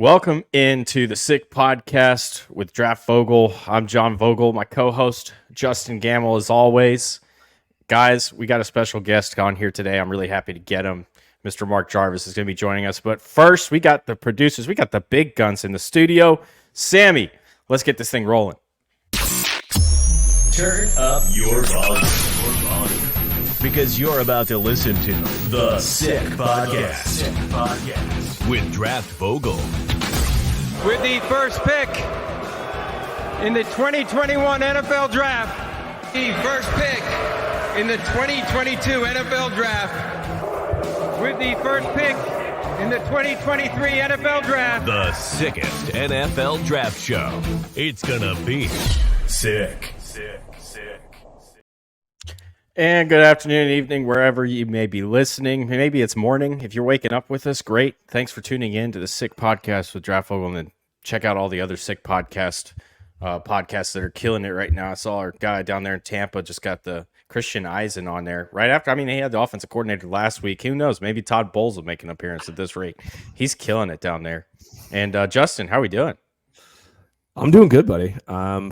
Welcome into the Sick Podcast with Draft Vogel. I'm John Vogel, my co-host Justin Gamble, as always. Guys, we got a special guest on here today. I'm really happy to get him. Mr. Mark Jarvis is going to be joining us. But first, we got the producers. We got the big guns in the studio. Sammy, let's get this thing rolling. Turn up your volume. Because you're about to listen to The Sick Podcast. With Draft Vogel. With the first pick in the 2021 NFL Draft. The first pick in the 2022 NFL Draft. With the first pick in the 2023 NFL Draft. The sickest NFL draft show. It's gonna be sick. And good afternoon and evening, wherever you may be listening. Maybe it's morning. If you're waking up with us, great. Thanks for tuning in to the Sick Podcast with Draft Vogel. And then check out all the other Sick podcasts that are killing it right now. I saw our guy down there in Tampa just got the Christian Eisen on there right after. I mean, he had the offensive coordinator last week. Who knows? Maybe Todd Bowles will make an appearance at this rate. He's killing it down there. And Justin, how are we doing? I'm doing good, buddy.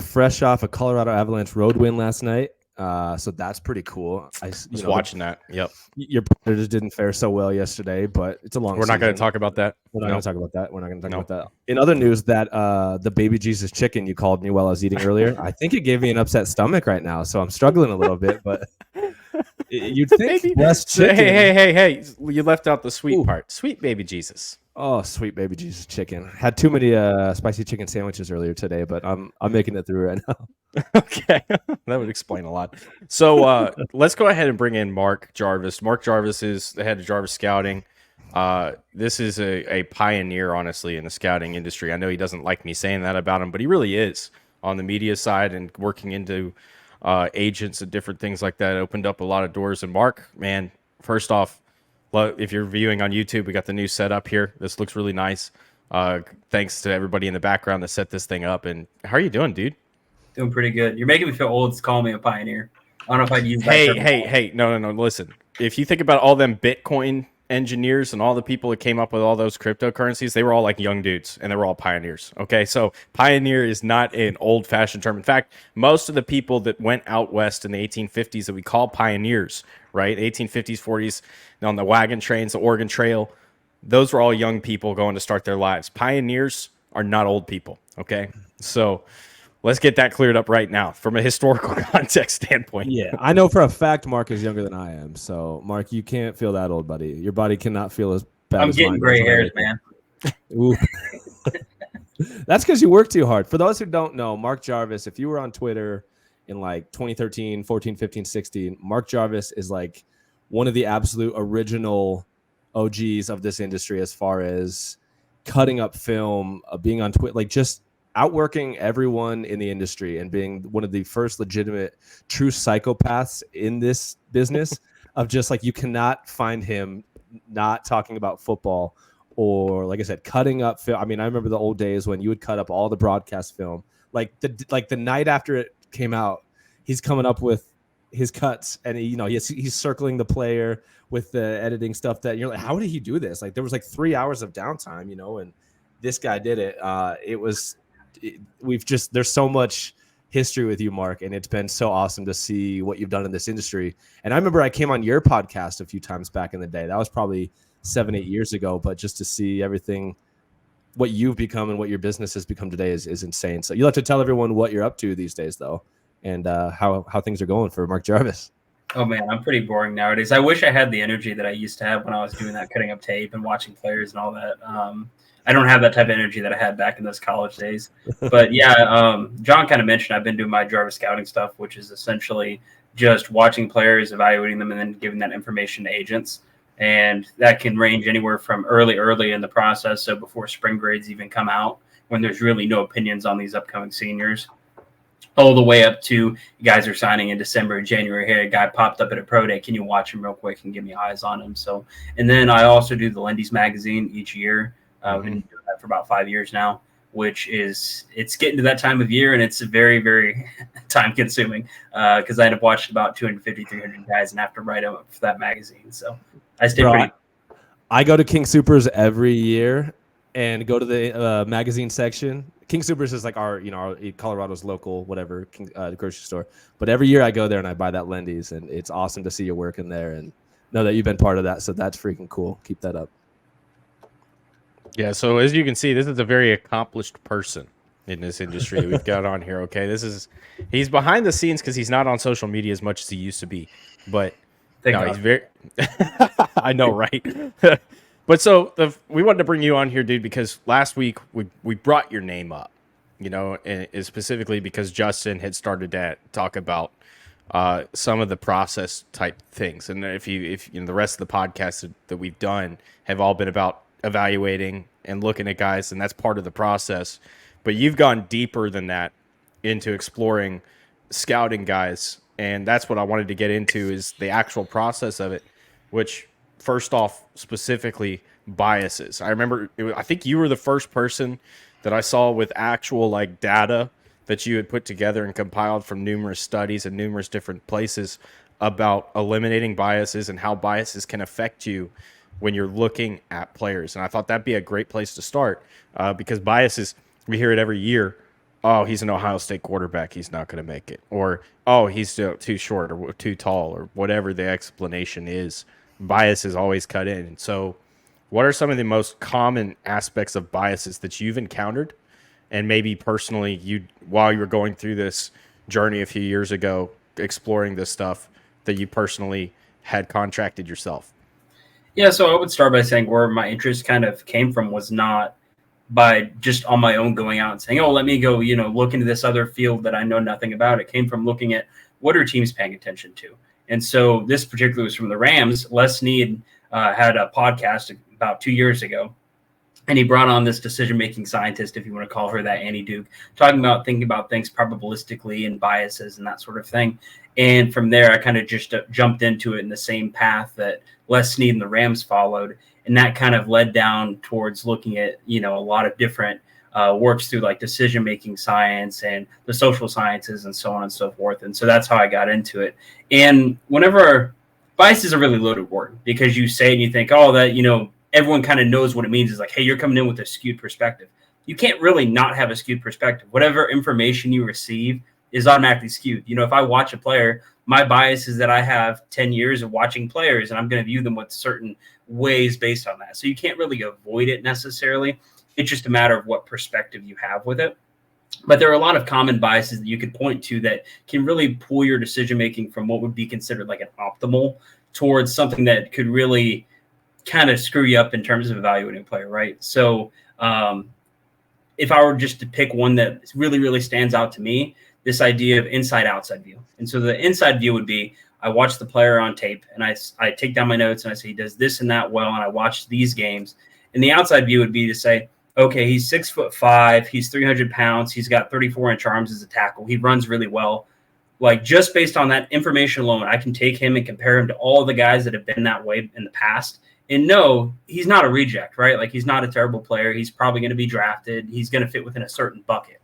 Fresh off a Colorado Avalanche road win last night. So that's pretty cool. I was watching that. Yep. Your Predators didn't fare so well yesterday, but it's a long We're not going to talk about that. We're not going to talk about that. We're not going to talk about that. In other news, that the baby Jesus chicken you called me while I was eating earlier, I think it gave me an upset stomach right now. So I'm struggling a little bit, but you'd think less chicken. Hey. You left out the sweet part. Sweet baby Jesus. Oh, sweet baby Jesus chicken. Had too many spicy chicken sandwiches earlier today, but I'm making it through right now. Okay, that would explain a lot. So let's go ahead and bring in Mark Jarvis. Mark Jarvis is the head of Jarvis Scouting. This is a pioneer, honestly, in the scouting industry. I know he doesn't like me saying that about him, but he really is on the media side and working into agents and different things like that. It opened up a lot of doors. And Mark, man, first off, if you're viewing on YouTube, we got the new setup here. This looks really nice. Thanks to everybody in the background that set this thing up. And how are you doing, dude? Doing pretty good. You're making me feel old to call me a pioneer. I don't know if I'd use that. Hey. No. Listen, if you think about all them Bitcoin engineers and all the people that came up with all those cryptocurrencies, they were all like young dudes and they were all pioneers. Okay. So pioneer is not an old fashioned term. In fact, most of the people that went out west in the 1850s that we call pioneers, right? 1850s, 40s, on the wagon trains, the Oregon Trail, those were all young people going to start their lives. Pioneers are not old people. Okay. So let's get that cleared up right now from a historical context standpoint. Yeah, I know for a fact Mark is younger than I am. So, Mark, you can't feel that old, buddy. Your body cannot feel as bad I'm as getting mine. gray hairs, man. Ooh. That's because you work too hard. For those who don't know, Mark Jarvis, if you were on Twitter in like 2013, 14, 15, 16, Mark Jarvis is like one of the absolute original OGs of this industry as far as cutting up film, being on Twitter, like just outworking everyone in the industry and being one of the first legitimate true psychopaths in this business of just like, you cannot find him not talking about football or, like I said, cutting up film. I mean, I remember the old days when you would cut up all the broadcast film, like the night after it came out, he's coming up with his cuts and he's circling the player with the editing stuff that you're like, how did he do this? Like there was like 3 hours of downtime, and this guy did it. There's so much history with you, Mark, and it's been so awesome to see what you've done in this industry. And I remember I came on your podcast a few times back in the day. That was probably 7-8 years ago, but just to see everything, what you've become and what your business has become today is insane. So you'll have to tell everyone what you're up to these days, though, and how things are going for Mark Jarvis. Oh, man, I'm pretty boring nowadays. I wish I had the energy that I used to have when I was doing that, cutting up tape and watching players and all that. I don't have that type of energy that I had back in those college days. But yeah, John kind of mentioned I've been doing my Jarvis scouting stuff, which is essentially just watching players, evaluating them, and then giving that information to agents. And that can range anywhere from early in the process, so before spring grades even come out, when there's really no opinions on these upcoming seniors, all the way up to guys are signing in December, January. Hey, a guy popped up at a pro day. Can you watch him real quick and give me eyes on him? So, and then I also do the Lindy's magazine each year. We've been doing that for about 5 years now, it's getting to that time of year, and it's very, very time consuming because I end up watching about 250, 300 guys and have to write them up for that magazine. So I stay pretty. I go to King Soopers every year, and go to the magazine section. King Supers is like our Colorado's local whatever grocery store. But every year I go there and I buy that Lindy's, and it's awesome to see your work in there and know that you've been part of that. So that's freaking cool. Keep that up. Yeah. So as you can see, this is a very accomplished person in this industry we've got on here. Okay, he's behind the scenes because he's not on social media as much as he used to be, but he's very. I know, right? But so we wanted to bring you on here, dude, because last week we brought your name up, and specifically because Justin had started to talk about some of the process type things, and if the rest of the podcasts that we've done have all been about evaluating and looking at guys, and that's part of the process. But you've gone deeper than that into exploring scouting guys, and that's what I wanted to get into is the actual process of it, which. First off, specifically biases. I remember, I think you were the first person that I saw with actual like data that you had put together and compiled from numerous studies and numerous different places about eliminating biases and how biases can affect you when you're looking at players. And I thought that'd be a great place to start because biases, we hear it every year. Oh, he's an Ohio State quarterback. He's not going to make it. Or, oh, he's too short or too tall or whatever the explanation is. Bias is always cut in. And so what are some of the most common aspects of biases that you've encountered and maybe personally while you were going through this journey a few years ago exploring this stuff that you personally had contracted yourself? Yeah, so I would start by saying where my interest kind of came from was not by just on my own going out and saying, oh, let me go, look into this other field that I know nothing about. It came from looking at what are teams paying attention to. And so this particularly was from the Rams. Les Snead had a podcast about 2 years ago, and he brought on this decision-making scientist, if you want to call her that, Annie Duke, thinking about things probabilistically and biases and that sort of thing. And from there, I kind of just jumped into it in the same path that Les Snead and the Rams followed. And that kind of led down towards looking at, a lot of different works through like decision-making science and the social sciences and so on and so forth. And so that's how I got into it. And whenever bias is a really loaded word because you say and you think, oh, that, everyone kind of knows what it means is like, hey, you're coming in with a skewed perspective. You can't really not have a skewed perspective. Whatever information you receive is automatically skewed. If I watch a player, my bias is that I have 10 years of watching players and I'm going to view them with certain ways based on that. So you can't really avoid it necessarily. It's just a matter of what perspective you have with it. But there are a lot of common biases that you could point to that can really pull your decision-making from what would be considered like an optimal towards something that could really kind of screw you up in terms of evaluating a player, right? So if I were just to pick one that really, really stands out to me, this idea of inside-outside view. And so the inside view would be I watch the player on tape and I take down my notes and I say he does this and that well, and I watch these games. And the outside view would be to say, okay, he's 6'5", he's 300 pounds, he's got 34-inch arms as a tackle, he runs really well. Like just based on that information alone, I can take him and compare him to all the guys that have been that way in the past. And no, he's not a reject, right? Like he's not a terrible player. He's probably going to be drafted. He's going to fit within a certain bucket.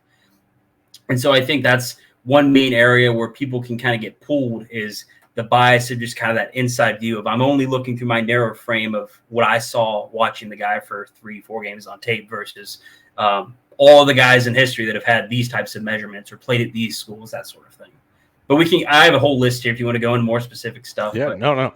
And so I think that's one main area where people can kind of get pulled is the bias of just kind of that inside view of I'm only looking through my narrow frame of what I saw watching the guy for 3-4 games on tape versus all the guys in history that have had these types of measurements or played at these schools, that sort of thing. But I have a whole list here if you want to go into more specific stuff. Yeah, but, no.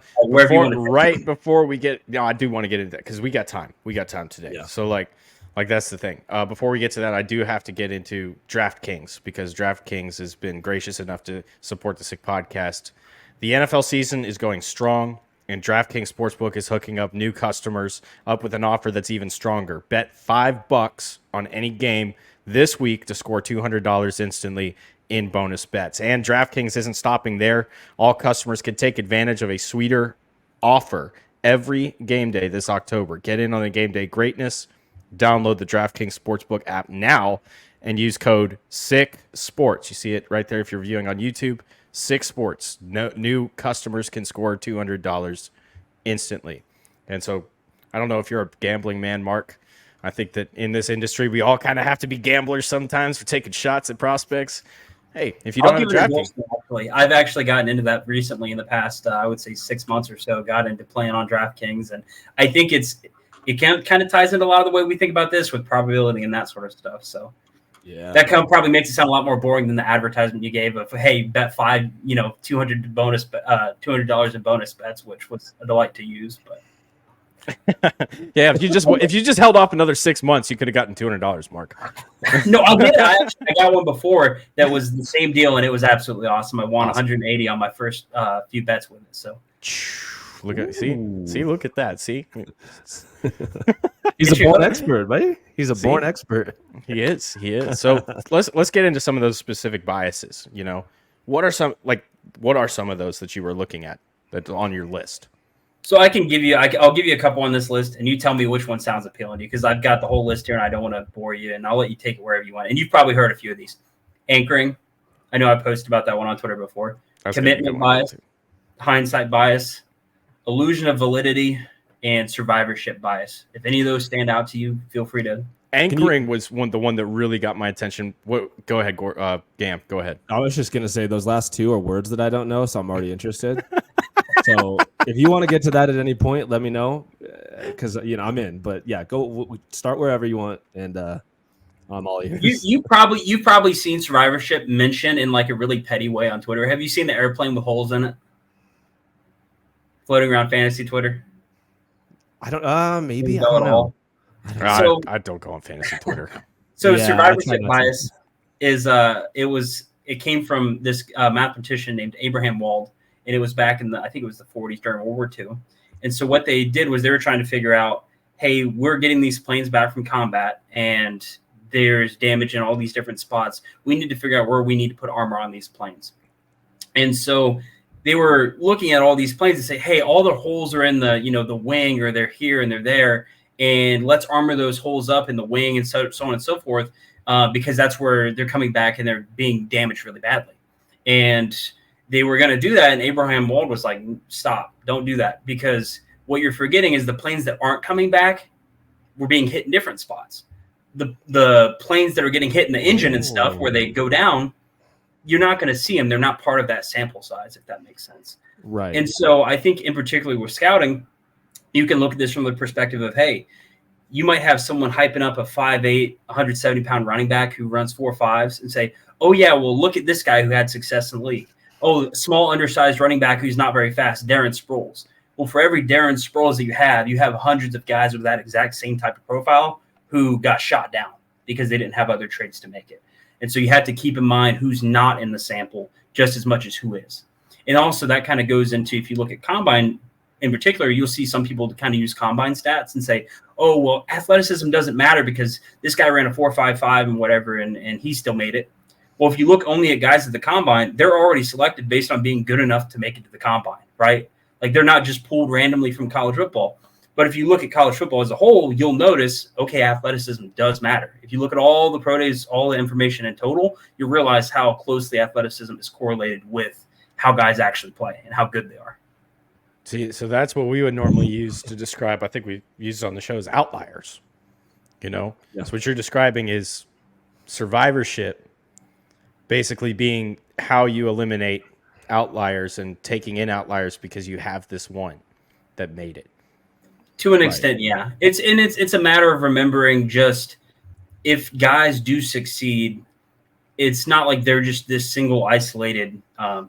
Before we get, I do want to get into that because we got time. We got time today. Yeah. So like that's the thing. Before we get to that, I do have to get into DraftKings because DraftKings has been gracious enough to support the Sick Podcast. The NFL season is going strong, and DraftKings Sportsbook is hooking up new customers up with an offer that's even stronger. Bet $5 on any game this week to score $200 instantly in bonus bets. And DraftKings isn't stopping there. All customers can take advantage of a sweeter offer every game day this October. Get in on the game day greatness. Download the DraftKings Sportsbook app now and use code SICKSPORTS. You see it right there if you're viewing on YouTube. Sick Sports. No, new customers can score $200 instantly. And so I don't know if you're a gambling man, Mark. I think that in this industry, we all kind of have to be gamblers sometimes for taking shots at prospects. Hey, if you don't have DraftKings. I've actually gotten into that recently in the past, I would say 6 months or so, got into playing on DraftKings. And I think it's it kind of ties into a lot of the way we think about this with probability and that sort of stuff. So Yeah. that probably makes it sound a lot more boring than the advertisement you gave of, hey, bet $5, $200 in bonus bets, which was a delight to use. But Yeah, if you just held off another 6 months, you could have gotten $200, Mark. no, I'll get it. I got one before that was the same deal, and it was absolutely awesome. I won 180 on my first few bets with it. So Look at look at that. See, He's a born expert, right? He's a born expert. he is. So let's get into some of those specific biases. You know, what are some of those that you were looking at that's on your list? So I can give you, I'll give you a couple on this list, and you tell me which one sounds appealing to you, because I've got the whole list here, and I don't want to bore you, and I'll let you take it wherever you want. And you've probably heard a few of these. Anchoring, I know I posted about that one on Twitter before. Commitment bias, hindsight bias, illusion of validity, and survivorship bias. If any of those stand out to you, feel free to. Anchoring was the one that really got my attention. Go ahead, Gam. Go ahead. I was just gonna say those last two are words that I don't know, so I'm already interested. So if you want to get to that at any point, let me know, because I'm in. But yeah, go start wherever you want, and I'm all ears. You've probably seen survivorship mentioned in like a really petty way on Twitter. Have you seen the airplane with holes in it floating around fantasy Twitter? I don't. Maybe I don't know. I don't go on fantasy Twitter. So Yeah, survivorship bias is it came from this mathematician named Abraham Wald, and it was back in I think it was the 40s during World War II. And so what they did was they were trying to figure out, hey, we're getting these planes back from combat, and there's damage in all these different spots. We need to figure out where we need to put armor on these planes. And so they were looking at all these planes and say, hey, all the holes are in the wing, or they're here and they're there, and let's armor those holes up in the wing and so on and so forth, because that's where they're coming back and they're being damaged really badly. And they were going to do that, and Abraham Wald was like, stop, don't do that, because what you're forgetting is the planes that aren't coming back were being hit in different spots. The planes that are getting hit in the engine and stuff where they go down, you're not going to see them. They're not part of that sample size, if that makes sense. Right. And so I think in particular with scouting, you can look at this from the perspective of, hey, you might have someone hyping up a 5'8", 170-pound running back who runs 4.5s and say, oh, yeah, well, look at this guy who had success in the league. Oh, small, undersized running back who's not very fast, Darren Sproles. Well, for every Darren Sproles that you have hundreds of guys with that exact same type of profile who got shot down because they didn't have other traits to make it. And so you have to keep in mind who's not in the sample just as much as who is. And also that kind of goes into, if you look at combine in particular, you'll see some people kind of use combine stats and say, oh, well, athleticism doesn't matter because this guy ran a 4.55 and whatever, and he still made it. Well, if you look only at guys at the combine, they're already selected based on being good enough to make it to the combine, right? Like they're not just pulled randomly from college football. But if you look at college football as a whole, you'll notice, okay, athleticism does matter. If you look at all the pro days, all the information in total, you'll realize how closely athleticism is correlated with how guys actually play and how good they are. See, so that's what we would normally use to describe, I think we used it on the show, as outliers. So what you're describing is survivorship basically being how you eliminate outliers and taking in outliers because you have this one that made it. To an extent, yeah. It's a matter of remembering just if guys do succeed, it's not like they're just this single isolated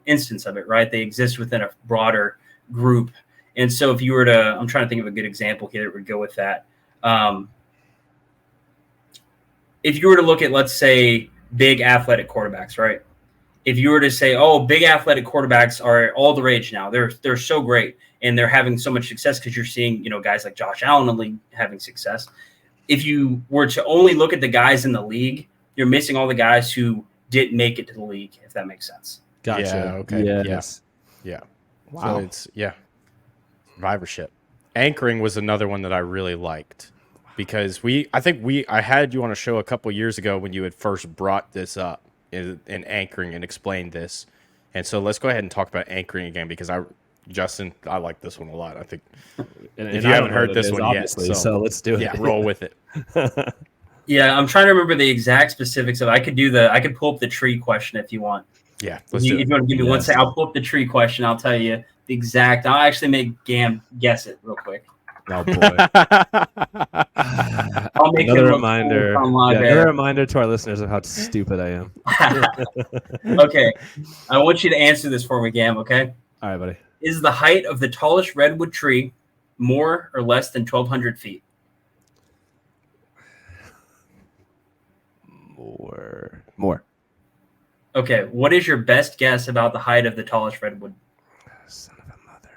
instance of it, right? They exist within a broader group. And so if you were to, I'm trying to think of a good example here that would go with that. If you were to look at, let's say, big athletic quarterbacks, right? If you were to say, oh, big athletic quarterbacks are all the rage now. They're so great. And they're having so much success because you're seeing, guys like Josh Allen in the league having success. If you were to only look at the guys in the league, you're missing all the guys who didn't make it to the league, if that makes sense. Gotcha. Yeah, okay. Yes. Yeah. Wow. So survivorship. Anchoring was another one that I really liked because I had you on a show a couple years ago when you had first brought this up in anchoring and explained this. And so let's go ahead and talk about anchoring again because Justin, I like this one a lot. I think if you haven't heard this one yet, so let's do it. Yeah, roll with it. Yeah, I'm trying to remember the exact specifics of it. I could pull up the tree question if you want. Yeah, let's do it. If you want to give me 1 second, I'll pull up the tree question. I'll tell you the exact. I'll actually make Gam guess it real quick. Oh boy. I'll make Another him look reminder. cool on live Yeah, air. another reminder to our listeners of how stupid I am. Okay, I want you to answer this for me, Gam. Okay, All right, buddy. is the height of the tallest redwood tree more or less than 1,200 feet? More. Okay, what is your best guess about the height of the tallest redwood? Son of a mother.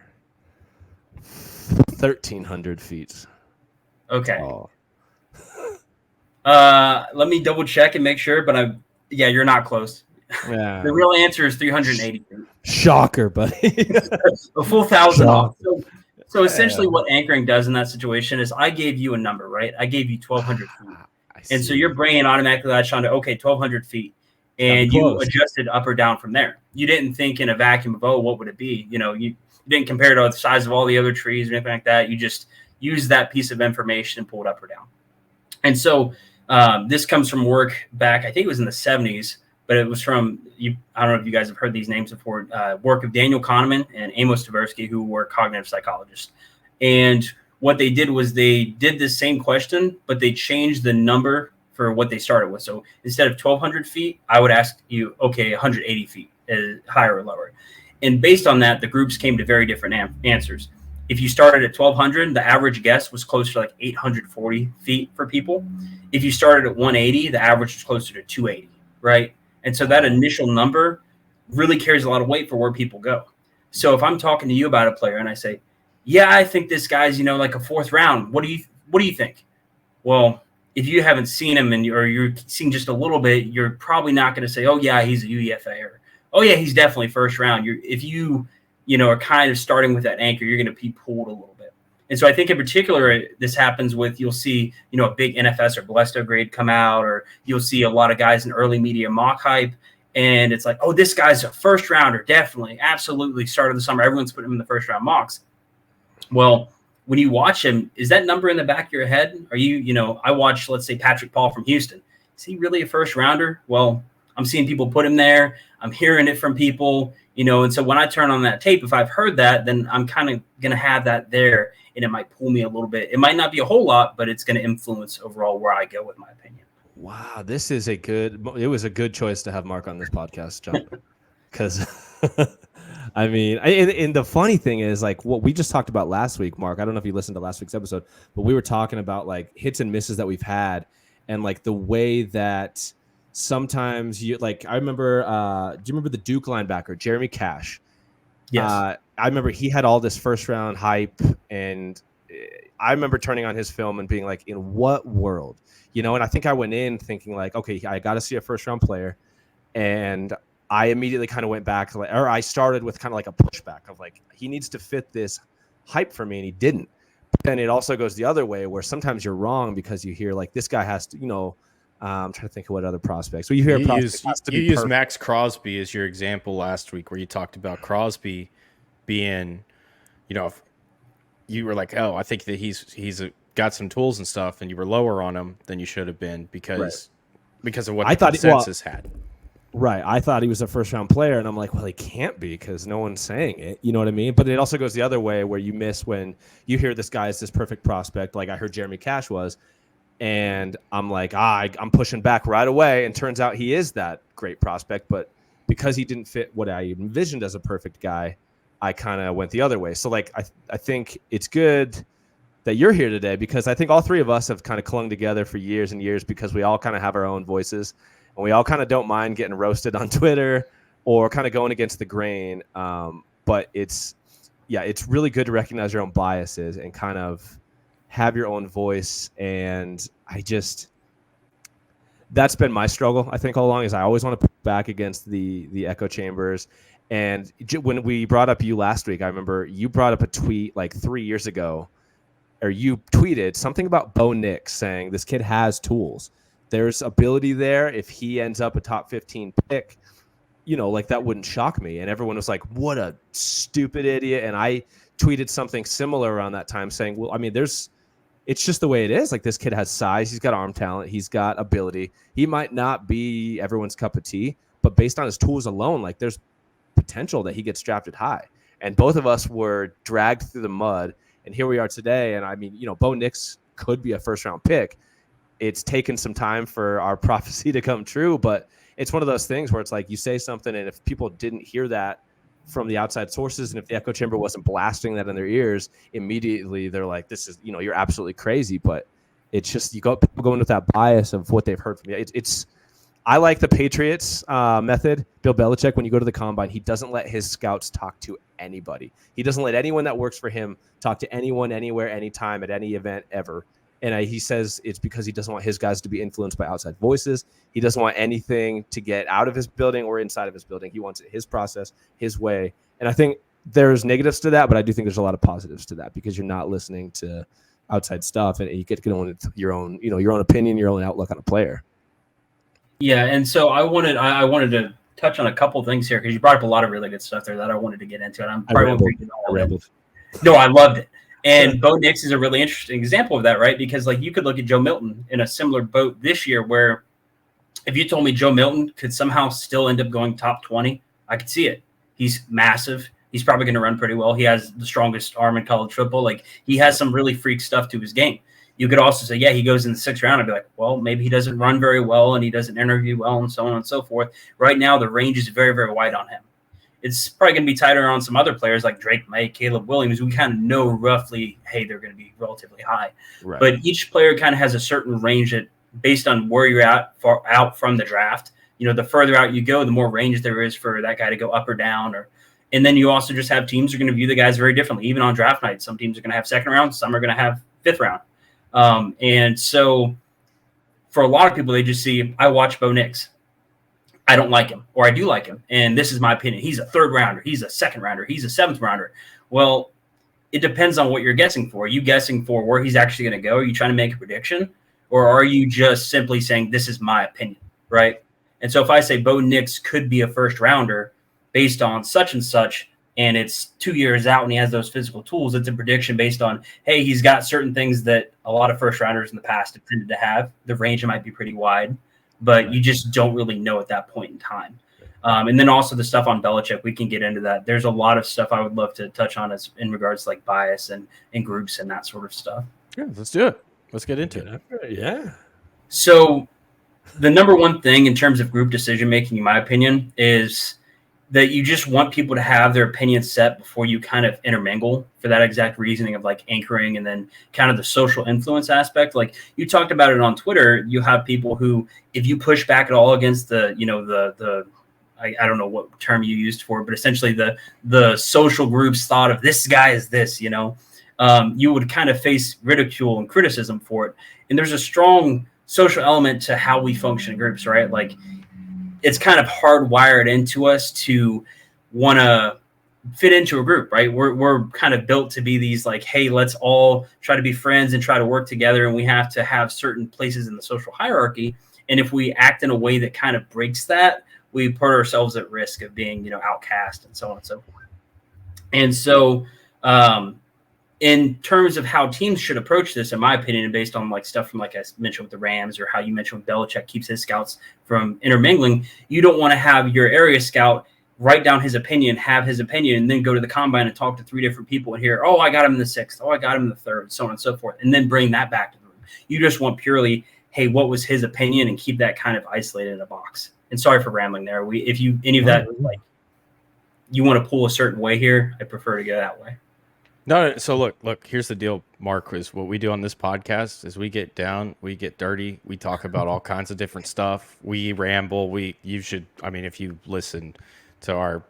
1,300 feet. Okay. Oh. Let me double check and make sure, but you're not close. Yeah. The real answer is 380 feet. Shocker, buddy. A full 1,000 off. Shocker. So essentially what anchoring does in that situation is I gave you a number, right? I gave you 1,200 feet. And so your brain automatically latched onto, okay, 1,200 feet. And you adjusted up or down from there. You didn't think in a vacuum of, oh, what would it be? You didn't compare it to the size of all the other trees or anything like that. You just used that piece of information and pulled up or down. And so this comes from work back, I think it was in the 70s, but it was from, I don't know if you guys have heard these names before, work of Daniel Kahneman and Amos Tversky, who were cognitive psychologists. And what they did was they did this same question, but they changed the number for what they started with. So instead of 1,200 feet, I would ask you, okay, 180 feet, higher or lower. And based on that, the groups came to very different answers. If you started at 1,200, the average guess was closer to like 840 feet for people. If you started at 180, the average was closer to 280, right? And so that initial number really carries a lot of weight for where people go. So if I'm talking to you about a player and I say, yeah, I think this guy's, like a fourth round. What do you think? Well, if you haven't seen him or you're seeing just a little bit, you're probably not going to say, oh yeah, he's a UEFA, or oh yeah, he's definitely first round. If you are kind of starting with that anchor, you're going to be pulled a little bit. And so I think in particular, this happens with, you'll see, a big NFS or Balesto grade come out, or you'll see a lot of guys in early media mock hype. And it's like, oh, this guy's a first rounder. Definitely. Absolutely. Start of the summer. Everyone's putting him in the first round mocks. Well, when you watch him, is that number in the back of your head? Are I watch, let's say, Patrick Paul from Houston. Is he really a first rounder? Well, I'm seeing people put him there. I'm hearing it from people, and so when I turn on that tape, if I've heard that, then I'm kind of going to have that there, and it might pull me a little bit. It might not be a whole lot, but it's going to influence overall where I go with my opinion. Wow, it was a good choice to have Mark on this podcast, John. Because, I mean, and the funny thing is, like, what we just talked about last week, Mark, I don't know if you listened to last week's episode, but we were talking about, like, hits and misses that we've had, and, like, the way that sometimes I remember, do you remember the Duke linebacker, Jeremy Cash? Yes. I remember he had all this first round hype, and I remember turning on his film and being like, in what world? And I think I went in thinking like, okay, I got to see a first round player. And I immediately kind of went back, or I started with kind of like a pushback of like, he needs to fit this hype for me, and he didn't. But then it also goes the other way, where sometimes you're wrong because you hear like, this guy has to, I'm trying to think of what other prospects. Well, you hear you use Max Crosby as your example last week, where you talked about Crosby being, if you were like, oh, I think that he's got some tools and stuff, and you were lower on him than you should have been because of what the consensus had. Right. I thought he was a first round player, and I'm like, well, he can't be because no one's saying it. You know what I mean? But it also goes the other way, where you miss when you hear this guy is this perfect prospect, like I heard Jeremy Cash was. And I'm like, I'm pushing back right away. And turns out he is that great prospect. But because he didn't fit what I envisioned as a perfect guy, I kind of went the other way. So, like, I think it's good that you're here today, because I think all three of us have kind of clung together for years and years, because we all kind of have our own voices. And we all kind of don't mind getting roasted on Twitter or kind of going against the grain. But it's really good to recognize your own biases and kind of have your own voice. And that's been my struggle, I think, all along, is I always want to put back against the echo chambers. And when we brought up you last week, I remember you brought up a tweet like 3 years ago, or you tweeted something about Bo Nix saying this kid has tools. There's ability there. If he ends up a top 15 pick, like that wouldn't shock me. And everyone was like, what a stupid idiot. And I tweeted something similar around that time saying, well, I mean, it's just the way it is. Like, this kid has size. He's got arm talent. He's got ability. He might not be everyone's cup of tea, but based on his tools alone, like, there's potential that he gets drafted high. And both of us were dragged through the mud And here we are today. And I mean, Bo Nix could be a first round pick. It's taken some time for our prophecy to come true, but it's one of those things where it's like you say something, and if people didn't hear that from the outside sources, and if the echo chamber wasn't blasting that in their ears, immediately they're like, this is, you're absolutely crazy. But it's just, people go in with that bias of what they've heard from you. I like the Patriots method. Bill Belichick, when you go to the combine, he doesn't let his scouts talk to anybody. He doesn't let anyone that works for him talk to anyone, anywhere, anytime, at any event ever. And he says it's because he doesn't want his guys to be influenced by outside voices. He doesn't want anything to get out of his building or inside of his building. He wants it his process, his way. And I think there's negatives to that, but I do think there's a lot of positives to that, because you're not listening to outside stuff, and you get to go into your own opinion, your own outlook on a player. Yeah, and so I wanted to touch on a couple things here, because you brought up a lot of really good stuff there that I wanted to get into, and I rambled. No, I loved it. And Bo Nix is a really interesting example of that, right? Because you could look at Joe Milton in a similar boat this year, where if you told me Joe Milton could somehow still end up going top 20, I could see it. He's massive. He's probably going to run pretty well. He has the strongest arm in college football. He has some really freak stuff to his game. You could also say, yeah, he goes in the 6th round and be like, well, maybe he doesn't run very well and he doesn't interview well and so on and so forth. Right now, the range is very, very wide on him. It's probably going to be tighter on some other players like Drake May, Caleb Williams. We kind of know roughly, hey, they're going to be relatively high. Right. But each player kind of has a certain range that, based on where you're at out from the draft, the further out you go, the more range there is for that guy to go up or down. And then you also just have teams are going to view the guys very differently. Even on draft night, some teams are going to have 2nd round, some are going to have 5th round. And so for a lot of people, they just see, I watch Bo Nix. I don't like him, or I do like him. And this is my opinion. He's a 3rd rounder. He's a 2nd rounder. He's a 7th rounder. Well, it depends on what you're guessing for. Are you guessing for where he's actually going to go? Are you trying to make a prediction? Or are you just simply saying, this is my opinion, right? And so if I say Bo Nix could be a 1st rounder based on such and such, and it's 2 years out and he has those physical tools, it's a prediction based on, hey, he's got certain things that a lot of 1st rounders in the past have tended to have. The range might be pretty wide, but you just don't really know at that point in time. And then also the stuff on Belichick, we can get into that. There's a lot of stuff I would love to touch on in regards to bias and groups and that sort of stuff. Yeah, let's do it. Let's get into it. Yeah. So the number one thing in terms of group decision-making, in my opinion, is that you just want people to have their opinion set before you kind of intermingle, for that exact reasoning of anchoring, and then kind of the social influence aspect. You talked about it on Twitter. You have people who, if you push back at all against I don't know what term you used for it, but essentially the social group's thought of this guy is this, you would kind of face ridicule and criticism for it. And there's a strong social element to how we function in groups, right? It's kind of hardwired into us to want to fit into a group, right? We're kind of built to be these hey, let's all try to be friends and try to work together. And we have to have certain places in the social hierarchy. And if we act in a way that kind of breaks that, we put ourselves at risk of being, outcast and so on and so forth. And so in terms of how teams should approach this, in my opinion, and based on stuff from I mentioned with the Rams, or how you mentioned when Belichick keeps his scouts from intermingling, you don't want to have your area scout write down his opinion, have his opinion, and then go to the combine and talk to 3 different people and hear, oh, I got him in the 6th, oh, I got him in the 3rd, so on and so forth, and then bring that back to the room. You just want purely, hey, what was his opinion, and keep that kind of isolated in a box. And sorry for rambling there. If you any of that you want to pull a certain way here, I prefer to go that way. No, so look, here's the deal, Mark, is what we do on this podcast is we get down, we get dirty, we talk about all kinds of different stuff, we ramble, if you listen to our,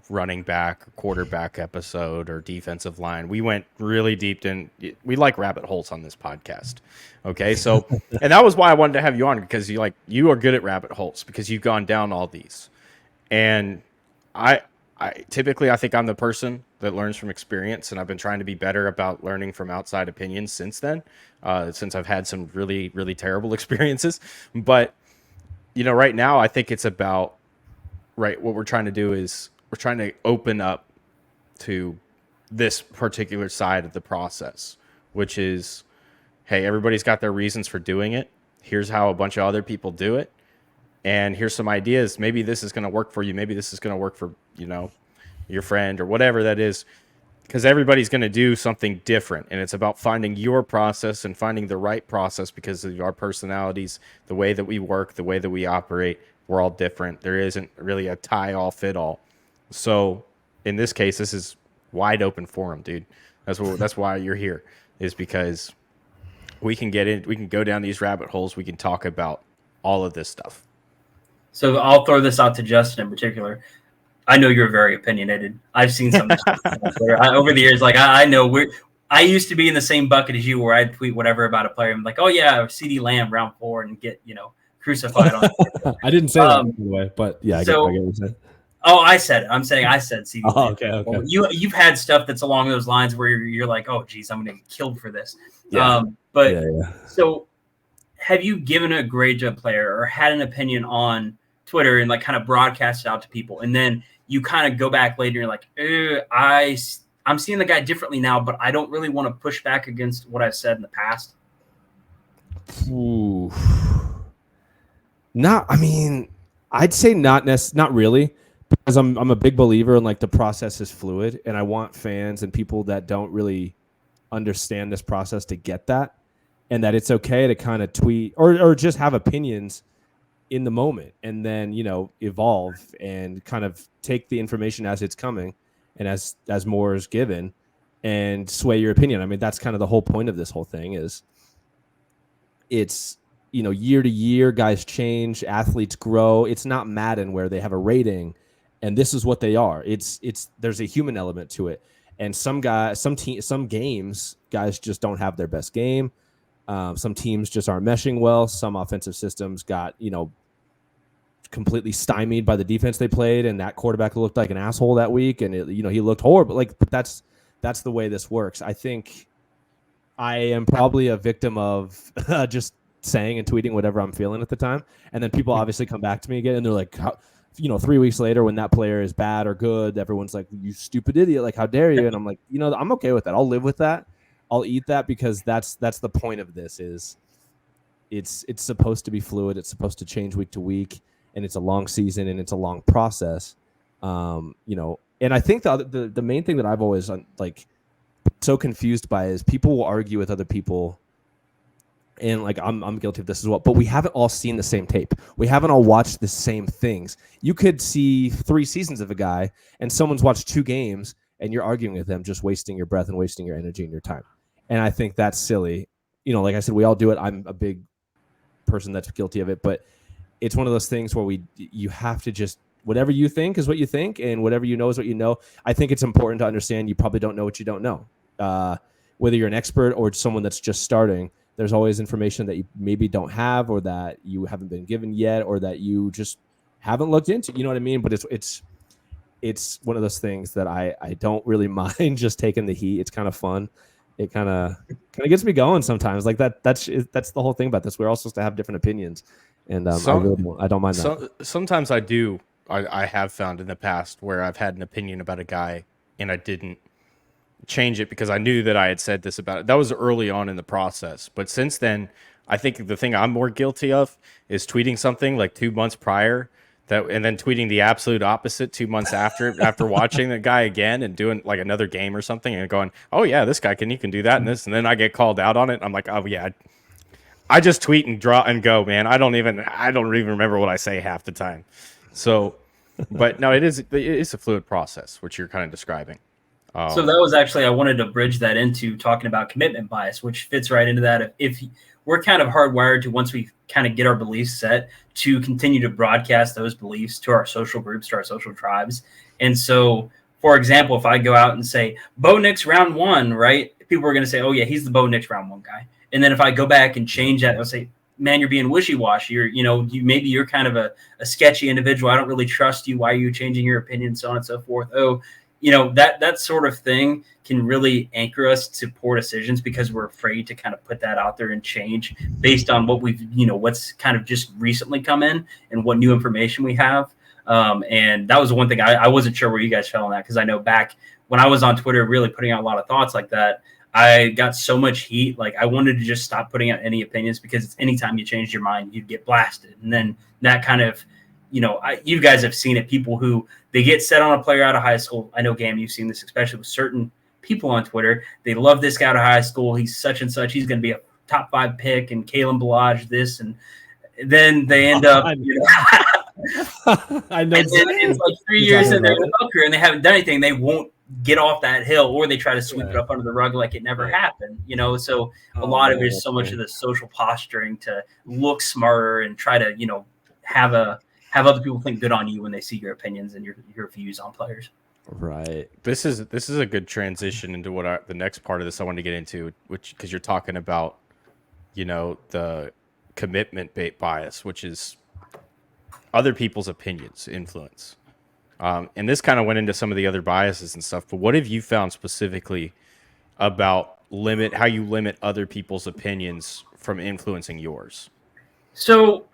running back, quarterback episode or defensive line, we went really deep in, we like rabbit holes on this podcast. Okay. So, and that was why I wanted to have you on, because you are good at rabbit holes because you've gone down all these. And I typically think I'm the person that learns from experience, and I've been trying to be better about learning from outside opinions since then, since I've had some really, really terrible experiences. But, right now I think it's about, what we're trying to do is we're trying to open up to this particular side of the process, which is, hey, everybody's got their reasons for doing it. Here's how a bunch of other people do it. And here's some ideas. Maybe this is going to work for you. Maybe this is going to work for, your friend or whatever that is. because everybody's going to do something different, and it's about finding your process and finding the right process because of our personalities, the way that we work, the way that we operate. We're all different. There isn't really a tie-all, fit-all. So in this case, this is wide open forum, dude. That's why you're here, is because we can get in, we can go down these rabbit holes, we can talk about all of this stuff. So I'll throw this out to Justin in particular. I know you're very opinionated. I've seen some over the years. Like I know I used to be in the same bucket as you, where I'd tweet whatever about a player. I'm like, oh yeah, CD Lamb round 4 and get crucified on. I didn't say that, by the way, but yeah, I get what you're saying. Oh, I said it. I'm saying I said CD Lamb. Oh, okay. Well, you've had stuff that's along those lines where you're like, oh geez, I'm gonna get killed for this. Yeah. So have you given a grade to a player or had an opinion on Twitter and like kind of broadcast it out to people, and then you kind of go back later and you're like, I'm seeing the guy differently now, but I don't really want to push back against what I've said in the past? Ooh. I'd say not really, because I'm a big believer in like the process is fluid, and I want fans and people that don't really understand this process to get that, and that it's okay to kind of tweet or just have opinions in the moment, and then evolve and kind of take the information as it's coming and as more is given and sway your opinion. I mean, that's kind of the whole point of this whole thing. Is it's year to year, guys change, athletes grow. It's not Madden where they have a rating and this is what they are. It's there's a human element to it, and some games guys just don't have their best game. Some teams just aren't meshing well. Some offensive systems got completely stymied by the defense they played, and that quarterback looked like an asshole that week, and he looked horrible. But that's the way this works. I think I am probably a victim of just saying and tweeting whatever I'm feeling at the time, and then people obviously come back to me again, and they're like, 3 weeks later when that player is bad or good, everyone's like, you stupid idiot, like how dare you? And I'm like, I'm okay with that. I'll live with that. I'll eat that, because that's the point of this. Is it's supposed to be fluid. It's supposed to change week to week. And it's a long season and it's a long process, and I think the main thing that I've always so confused by is people will argue with other people, and like I'm guilty of this as well. But we haven't all seen the same tape. We haven't all watched the same things. You could see 3 seasons of a guy, and someone's watched 2 games, and you're arguing with them, just wasting your breath and wasting your energy and your time. And I think that's silly. Like I said, we all do it. I'm a big person that's guilty of it, but it's one of those things where you have to just, whatever you think is what you think, and whatever you know is what you know. I think it's important to understand you probably don't know what you don't know. Whether you're an expert or someone that's just starting, there's always information that you maybe don't have, or that you haven't been given yet, or that you just haven't looked into. You know what I mean? But it's one of those things that I don't really mind just taking the heat. It's kind of fun. It kind of gets me going sometimes. Like that's the whole thing about this. We're all supposed to have different opinions. And I don't mind that. Sometimes I do. I have found in the past where I've had an opinion about a guy and I didn't change it because I knew that I had said this about it. That was early on in the process. But since then, I think the thing I'm more guilty of is tweeting something like 2 months prior and then tweeting the absolute opposite 2 months after watching the guy again and doing like another game or something and going, oh yeah, this guy he can do that and this, and then I get called out on it. I'm like, oh yeah. I just tweet and draw and go, man. I don't even remember what I say half the time. So, but no, it is a fluid process, which you're kind of describing. So that was actually, I wanted to bridge that into talking about commitment bias, which fits right into that. If we're kind of hardwired to, once we kind of get our beliefs set, to continue to broadcast those beliefs to our social groups, to our social tribes. And so, for example, if I go out and say Bo Nix round 1, right? People are going to say, oh yeah, he's the Bo Nix round 1 guy. And then if I go back and change that, I'll say, man, you're being wishy-washy. Maybe you're kind of a sketchy individual. I don't really trust you. Why are you changing your opinion? So on and so forth. Oh, that sort of thing can really anchor us to poor decisions because we're afraid to kind of put that out there and change based on what what's kind of just recently come in and what new information we have. And that was the one thing I wasn't sure where you guys fell on that, because I know back when I was on Twitter really putting out a lot of thoughts like that, I got so much heat. Like I wanted to just stop putting out any opinions, because anytime you changed your mind, you'd get blasted. And then that kind of, you guys have seen it. People who they get set on a player out of high school. I know, Gam, you've seen this, especially with certain people on Twitter. They love this guy out of high school. He's such and such. He's going to be a top 5 pick, and Kalen Balaj this, and then they end up, I know. and then it's like 3 years in their NFL career and they haven't done anything. They won't get off that hill, or they try to sweep it up under the rug like it never happened. So a lot of it is so much of the social posturing to look smarter and try to, have other people think good on you when they see your opinions and your views on players. Right. This is a good transition into what the next part of this I want to get into, which because you're talking about, the commitment bias, which is other people's opinions influence. And this kind of went into some of the other biases and stuff. But what have you found specifically about how you limit other people's opinions from influencing yours? So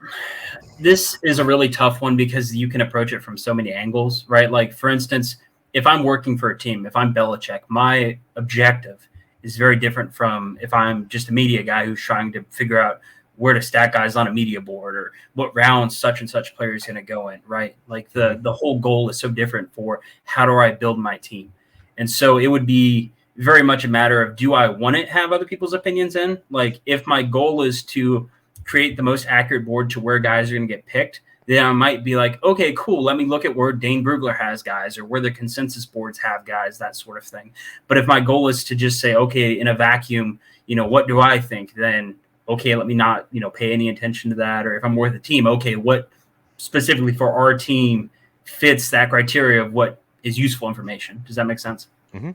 this is a really tough one because you can approach it from so many angles, right? Like, for instance, if I'm working for a team, if I'm Belichick, my objective is very different from if I'm just a media guy who's trying to figure out where to stack guys on a media board or what round such and such player is going to go in, right? Like the whole goal is so different for how do I build my team. And so it would be very much a matter of, do I want to have other people's opinions in? Like, if my goal is to create the most accurate board to where guys are going to get picked, then I might be like, okay, cool. Let me look at where Dane Brugler has guys or where the consensus boards have guys, that sort of thing. But if my goal is to just say, okay, in a vacuum, what do I think? Then, okay, let me not, pay any attention to that. Or if I'm with a team, okay, what specifically for our team fits that criteria of what is useful information? Does that make sense? Mm-hmm.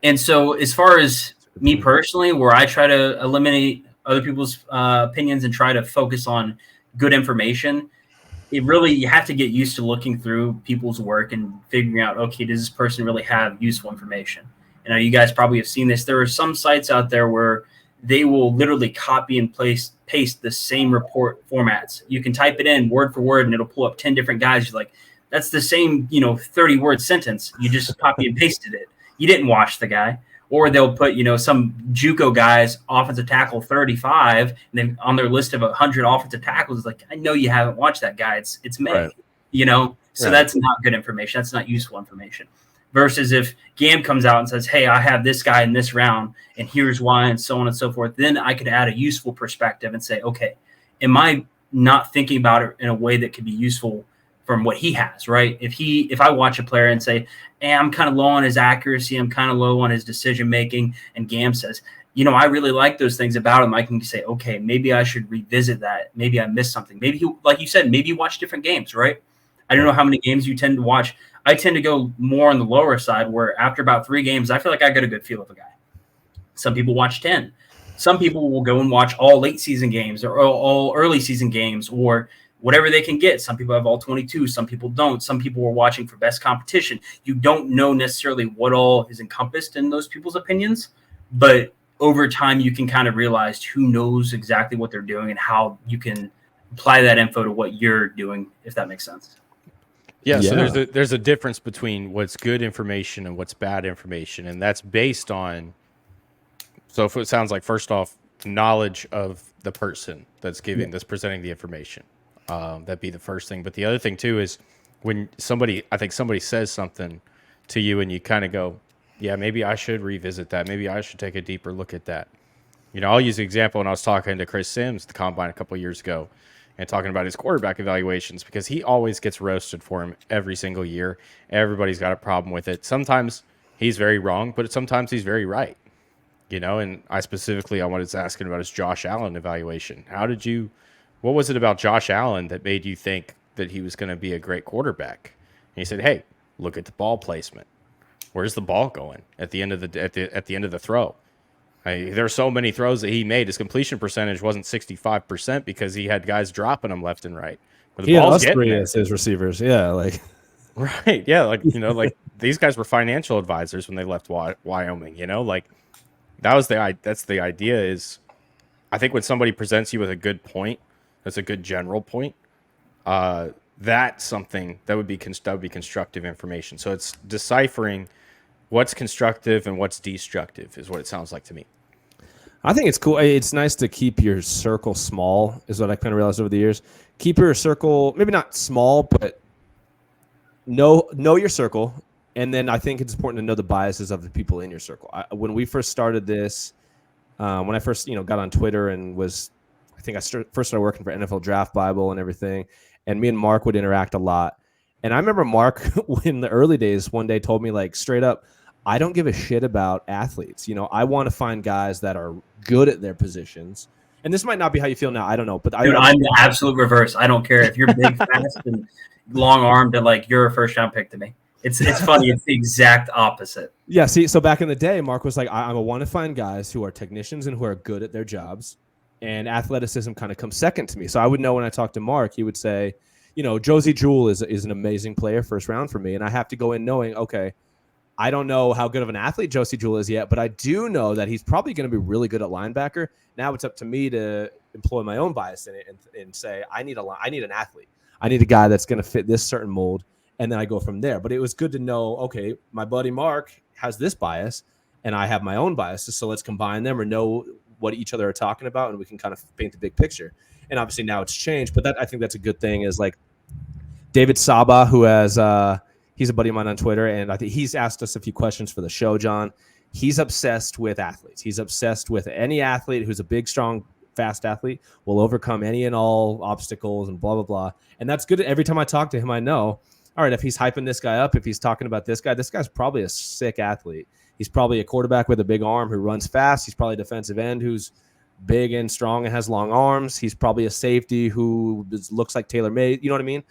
And so as far as me personally, where I try to eliminate other people's opinions and try to focus on good information, you have to get used to looking through people's work and figuring out, okay, does this person really have useful information? And you guys probably have seen this. There are some sites out there where they will literally copy and paste the same report formats. You can type it in word for word and it'll pull up 10 different guys. You're like, that's the same, 30-word sentence. You just copy and pasted it. You didn't watch the guy. Or they'll put, some JUCO guys, offensive tackle 35, and then on their list of 100 offensive tackles, like, I know you haven't watched that guy. It's May, right. So right. That's not good information. That's not useful information. Versus if GAM comes out and says, hey, I have this guy in this round, and here's why, and so on and so forth, then I could add a useful perspective and say, okay, am I not thinking about it in a way that could be useful from what he has, right? If I watch a player and say, hey, I'm kind of low on his accuracy, I'm kind of low on his decision making, and GAM says, I really like those things about him, I can say, okay, maybe I should revisit that. Maybe I missed something. Maybe like you said, maybe you watch different games, right? I don't know how many games you tend to watch. I tend to go more on the lower side, where after about 3 games, I feel like I got a good feel of a guy. Some people watch 10. Some people will go and watch all late season games or all early season games or whatever they can get. Some people have all 22. Some people don't. Some people are watching for best competition. You don't know necessarily what all is encompassed in those people's opinions, but over time you can kind of realize who knows exactly what they're doing and how you can apply that info to what you're doing, if that makes sense. Yeah, so there's a difference between what's good information and what's bad information, and that's based on. So if it sounds like, first off, knowledge of the person that's presenting the information, that'd be the first thing. But the other thing too is when somebody says something to you, and you kind of go, yeah, maybe I should revisit that. Maybe I should take a deeper look at that. I'll use the example when I was talking to Chris Sims at the Combine a couple of years ago, and talking about his quarterback evaluations, because he always gets roasted for him every single year. Everybody's got a problem with it. Sometimes he's very wrong, but sometimes he's very right. And I wanted to ask him about his Josh Allen evaluation. What was it about Josh Allen that made you think that he was going to be a great quarterback? And he said, hey, look at the ball placement. Where's the ball going at the end of the throw? There are so many throws that he made. His completion percentage wasn't 65% because he had guys dropping them left and right. But the ball's getting as his receivers. Yeah, right. Yeah, these guys were financial advisors when they left Wyoming. That's the idea. Is I think when somebody presents you with a good point, that's a good general point. That's something that would be constructive information. So it's deciphering what's constructive and what's destructive is what it sounds like to me. I think it's cool. It's nice to keep your circle small, is what I kind of realized over the years. Keep your circle maybe not small, but know your circle And then I think it's important to know the biases of the people in your circle. When we first started this, when I first got on Twitter and first started working for NFL Draft Bible and everything, and me and Mark would interact a lot. And I remember Mark in the early days one day told me, like, straight up, I don't give a shit about athletes. I want to find guys that are good at their positions. And this might not be how you feel now. I don't know. But Dude, I'm the absolute reverse. I don't care if you're big, fast, and long-armed, and like you're a first-round pick to me. It's funny. It's the exact opposite. Yeah. See, so back in the day, Mark was like, I want to find guys who are technicians and who are good at their jobs. And athleticism kind of comes second to me. So I would know when I talked to Mark, he would say, Josie Jewell is an amazing player, first round for me. And I have to go in knowing, okay, I don't know how good of an athlete Josie Jewell is yet, but I do know that he's probably going to be really good at linebacker. Now it's up to me to employ my own bias in it and say, I need an athlete. I need a guy that's going to fit this certain mold. And then I go from there. But it was good to know, okay, my buddy Mark has this bias and I have my own biases. So let's combine them or know what each other are talking about, and we can kind of paint the big picture. And obviously now it's changed, but I think that's a good thing. Is like David Saba, who has he's a buddy of mine on Twitter, and I think he's asked us a few questions for the show, John. He's obsessed with athletes. He's obsessed with any athlete who's a big, strong, fast athlete will overcome any and all obstacles and blah, blah, blah. And that's good. Every time I talk to him, I know, all right, if he's hyping this guy up, if he's talking about this guy's probably a sick athlete. He's probably a quarterback with a big arm who runs fast. He's probably a defensive end who's big and strong and has long arms. He's probably a safety who looks like tailor-made. You know what I mean?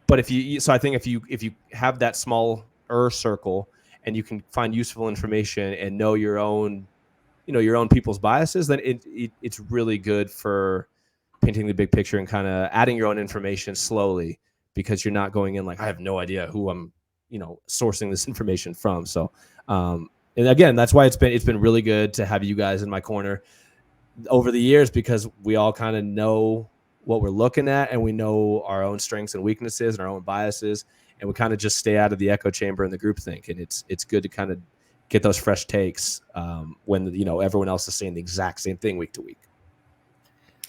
But I think if you have that smaller circle and you can find useful information and know your own people's biases, then it's really good for painting the big picture and kind of adding your own information slowly, because you're not going in like, I have no idea who I'm sourcing this information from. So and again, that's why it's been really good to have you guys in my corner over the years, because we all kind of know what we're looking at and we know our own strengths and weaknesses and our own biases, and we kind of just stay out of the echo chamber and the groupthink. And it's good to kind of get those fresh takes when everyone else is saying the exact same thing week to week.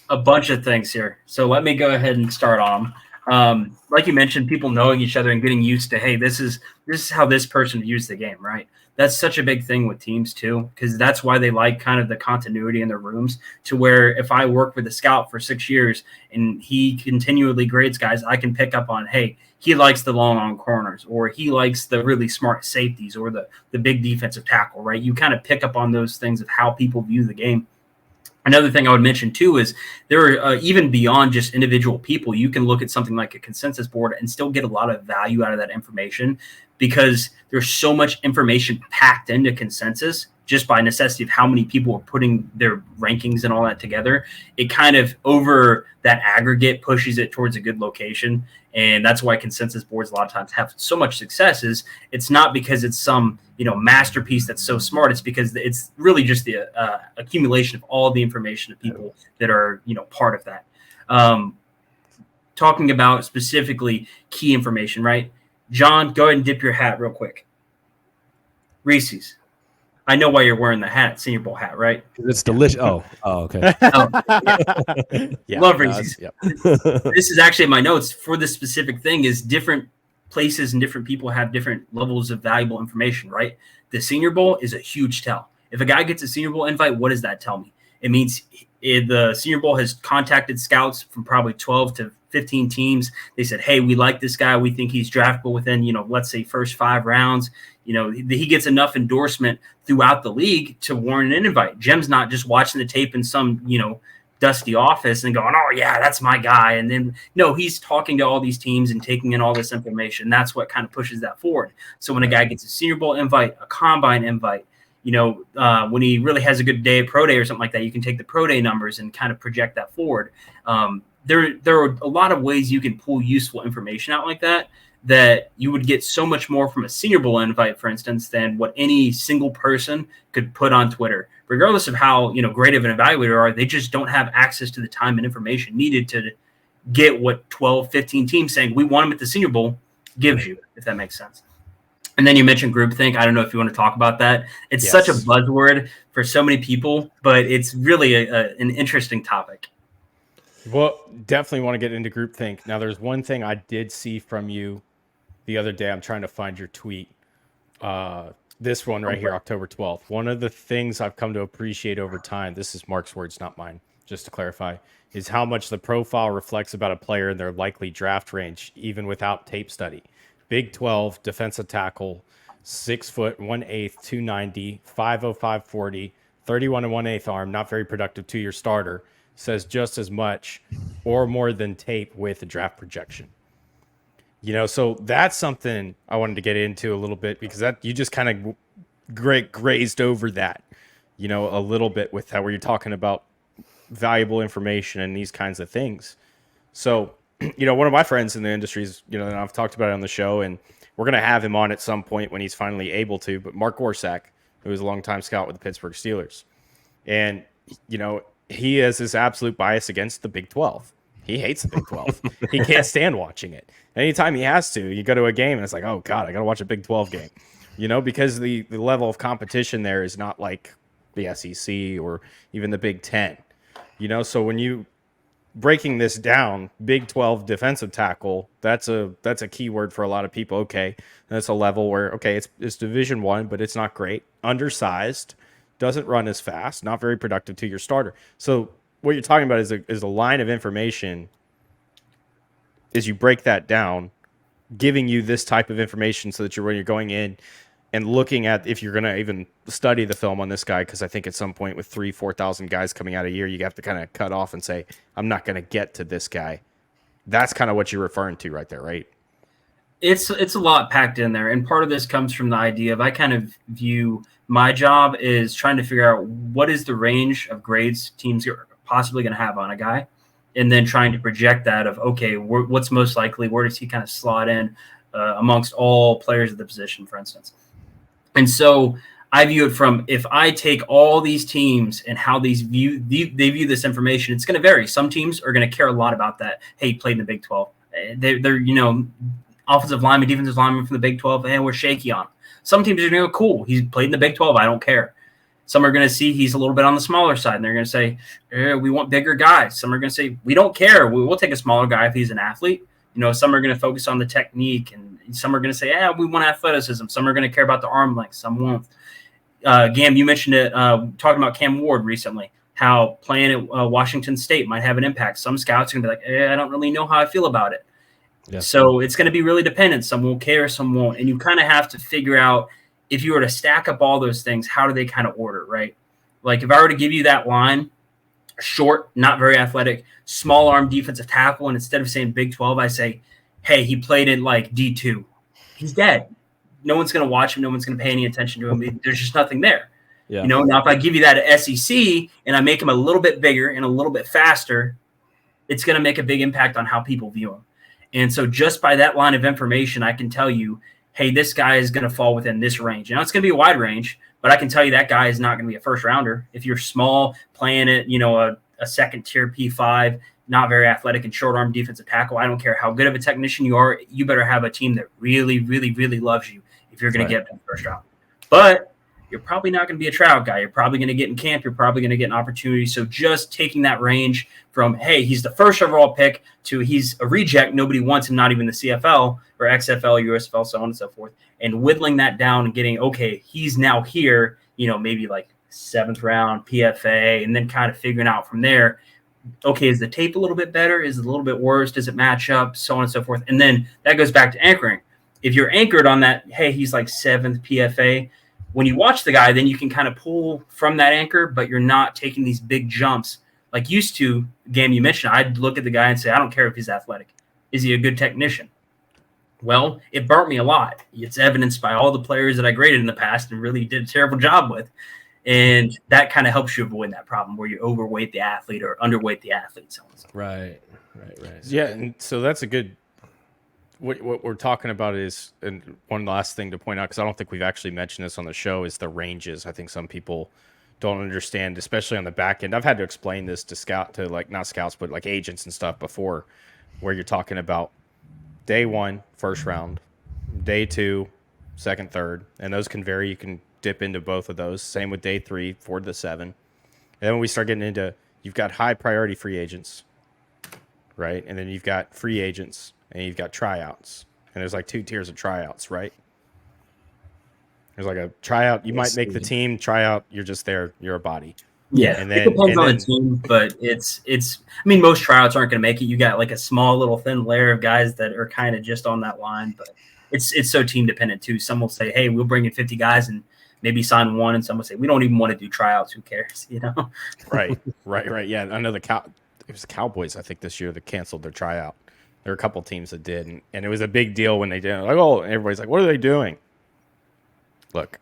A bunch of things here, so let me go ahead and start on them. Like you mentioned, people knowing each other and getting used to, hey, this is how this person views the game, right? That's such a big thing with teams too, because that's why they like kind of the continuity in their rooms, to where if I work with a scout for 6 years and he continually grades guys, I can pick up on, hey, he likes the long on corners, or he likes the really smart safeties, or the big defensive tackle, right? You kind of pick up on those things of how people view the game. Another thing I would mention too is there are even beyond just individual people, you can look at something like a consensus board and still get a lot of value out of that information, because there's so much information packed into consensus just by necessity of how many people are putting their rankings and all that together. It kind of over that aggregate pushes it towards a good location. And that's why consensus boards a lot of times have so much success. Is it's not because it's some masterpiece that's so smart. It's because it's really just the accumulation of all the information of people that are part of that. Talking about specifically key information, right? John, go ahead and dip your hat real quick. Reese's. I know why you're wearing the hat, Senior Bowl hat, right? It's delicious. Oh, okay. Yeah, love Reese's. Yep. This is actually my notes for this specific thing. Is different places and different people have different levels of valuable information, right? The Senior Bowl is a huge tell. If a guy gets a Senior Bowl invite, what does that tell me? It means the Senior Bowl has contacted scouts from probably 12 to 15 teams. They said, hey, we like this guy. We think he's draftable within, let's say first 5 rounds. He gets enough endorsement throughout the league to warrant an invite. Jim's not just watching the tape in some, dusty office and going, oh, yeah, that's my guy. And then, no, he's talking to all these teams and taking in all this information. That's what kind of pushes that forward. So when a guy gets a Senior Bowl invite, a combine invite, when he really has a good day at pro day or something like that, you can take the pro day numbers and kind of project that forward. There are a lot of ways you can pull useful information out like that you would get so much more from a Senior Bowl invite, for instance, than what any single person could put on Twitter. Regardless of how great of an evaluator are, they just don't have access to the time and information needed to get what 12, 15 teams saying we want him at the Senior Bowl gives you, if that makes sense. And then you mentioned groupthink. I don't know if you want to talk about that. It's such a buzzword for so many people, but it's really an interesting topic. Well, definitely want to get into groupthink. Now, there's one thing I did see from you the other day. I'm trying to find your tweet. This one right here, October 12th. One of the things I've come to appreciate over time, this is Mark's words, not mine, just to clarify, is how much the profile reflects about a player in their likely draft range, even without tape study. Big 12, defensive tackle, 6 foot, 1/8, 290, 505, 40, 31 and 1/8 arm, not very productive 2-year starter, says just as much or more than tape with a draft projection. So that's something I wanted to get into a little bit, because that you just kind of grazed over that, a little bit with how where you're talking about valuable information and these kinds of things. So, one of my friends in the industry is, and I've talked about it on the show, and we're going to have him on at some point when he's finally able to, but Mark Gorsak, who is a longtime scout with the Pittsburgh Steelers. And, he has this absolute bias against the Big 12. He hates the Big 12. He can't stand watching it. Anytime he has to, you go to a game and it's like, oh God, I got to watch a Big 12 game, because the level of competition there is not like the SEC or even the Big 10, so when you breaking this down, Big 12 defensive tackle, that's a key word for a lot of people. Okay. That's a level where, okay, it's Division I, but it's not great. Undersized, doesn't run as fast, not very productive to your starter. So what you're talking about is a line of information. Is you break that down, giving you this type of information so that when you're going in and looking at, if you're going to even study the film on this guy, because I think at some point with 3,000-4,000 guys coming out a year, you have to kind of cut off and say, I'm not going to get to this guy. That's kind of what you're referring to right there, right? It's a lot packed in there, and part of this comes from the idea of, I kind of view my job is trying to figure out what is the range of grades teams are possibly going to have on a guy, and then trying to project that of, okay, what's most likely, where does he kind of slot in amongst all players of the position, for instance. And so I view it from, if I take all these teams and how they view this information, it's going to vary. Some teams are going to care a lot about that. Hey, he played in the Big 12. They're offensive lineman, defensive lineman from the Big 12, and we're shaky on him. Some teams are going to go, cool, he's played in the Big 12, I don't care. Some are going to see he's a little bit on the smaller side, and they're going to say, we want bigger guys. Some are going to say, we don't care. We'll take a smaller guy if he's an athlete. Some are going to focus on the technique, and some are going to say, we want athleticism. Some are going to care about the arm length. Some won't. Gam, you mentioned it, talking about Cam Ward recently, how playing at Washington State might have an impact. Some scouts are going to be like, I don't really know how I feel about it. Yeah. So it's going to be really dependent. Some will care, some won't. And you kind of have to figure out, if you were to stack up all those things, how do they kind of order, right? Like if I were to give you that line, short, not very athletic, small arm defensive tackle, and instead of saying Big 12, I say, hey, he played in like D2. He's dead. No one's going to watch him. No one's going to pay any attention to him. There's just nothing there. Yeah. Now if I give you that at SEC and I make him a little bit bigger and a little bit faster, it's going to make a big impact on how people view him. And so just by that line of information, I can tell you, hey, this guy is going to fall within this range. Now, it's going to be a wide range, but I can tell you that guy is not going to be a first rounder. If you're small, playing at, a second tier P5, not very athletic and short arm defensive tackle, I don't care how good of a technician you are, you better have a team that really, really, really loves you if you're going to get to the first round. But you're probably not going to be a tryout guy. You're probably going to get in camp. You're probably going to get an opportunity. So just taking that range from, hey, he's the first overall pick to he's a reject, nobody wants him, not even the CFL or XFL, USFL, so on and so forth, and whittling that down and getting, okay, he's now here, maybe like 7th round PFA, and then kind of figuring out from there, okay, is the tape a little bit better? Is it a little bit worse? Does it match up? So on and so forth. And then that goes back to anchoring. If you're anchored on that, hey, he's like 7th PFA, when you watch the guy, then you can kind of pull from that anchor, but you're not taking these big jumps. Like used to, game you mentioned, I'd look at the guy and say, I don't care if he's athletic. Is he a good technician? Well, it burnt me a lot. It's evidenced by all the players that I graded in the past and really did a terrible job with. And that kind of helps you avoid that problem where you overweight the athlete or underweight the athlete. So right. Yeah, and so that's a good – what we're talking about is – and one last thing to point out, because I don't think we've actually mentioned this on the show, is the ranges. I think some people don't understand, especially on the back end. I've had to explain this to not scouts, but like agents and stuff before, where you're talking about day 1, first round, day 2, second, third, and those can vary. You can dip into both of those. Same with day 3, 4 to 7. And then when we start getting into, you've got high priority free agents, right? And then you've got free agents and you've got tryouts. And there's like 2 tiers of tryouts, right? There's like a tryout. You might make the Yes. team tryout. You're just there. You're a body. Yeah, And it then- depends and on then- the team, but it's. I mean, most tryouts aren't going to make it. You got like a small little thin layer of guys that are kind of just on that line, but it's so team dependent too. Some will say, "Hey, we'll bring in 50 guys and maybe sign one," and some will say, "We don't even want to do tryouts. Who cares?" You know? Right. Yeah, I know it was the Cowboys, I think, this year that canceled their tryout. There were a couple teams that did, and it was a big deal when they did. Like, oh, everybody's like, what are they doing? Look,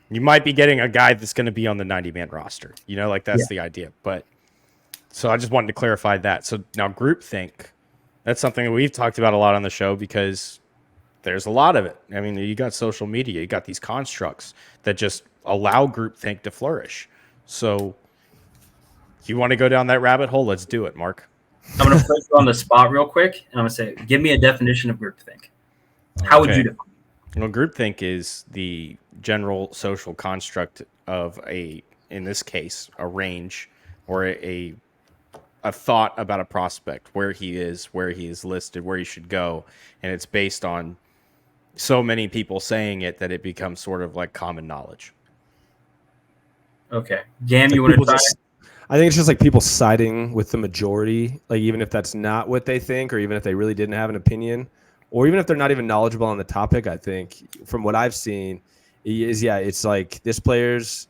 you might be getting a guy that's going to be on the 90-man roster. You know, like that's the idea. But so I just wanted to clarify that. So now groupthink, that's something that we've talked about a lot on the show because there's a lot of it. I mean, you got social media, you got these constructs that just allow groupthink to flourish. So you want to go down that rabbit hole? Let's do it, Mark. I'm going to put you on the spot real quick, and I'm going to say, give me a definition of groupthink. How would you define it? Well, groupthink is the general social construct of in this case, a range or a thought about a prospect, where he is listed, where he should go, and it's based on so many people saying it that it becomes sort of like common knowledge. Okay. Gam, you want to try it? I think it's just like people siding with the majority, like even if that's not what they think, or even if they really didn't have an opinion, or even if they're not even knowledgeable on the topic. I think from what I've seen is, it's like this player's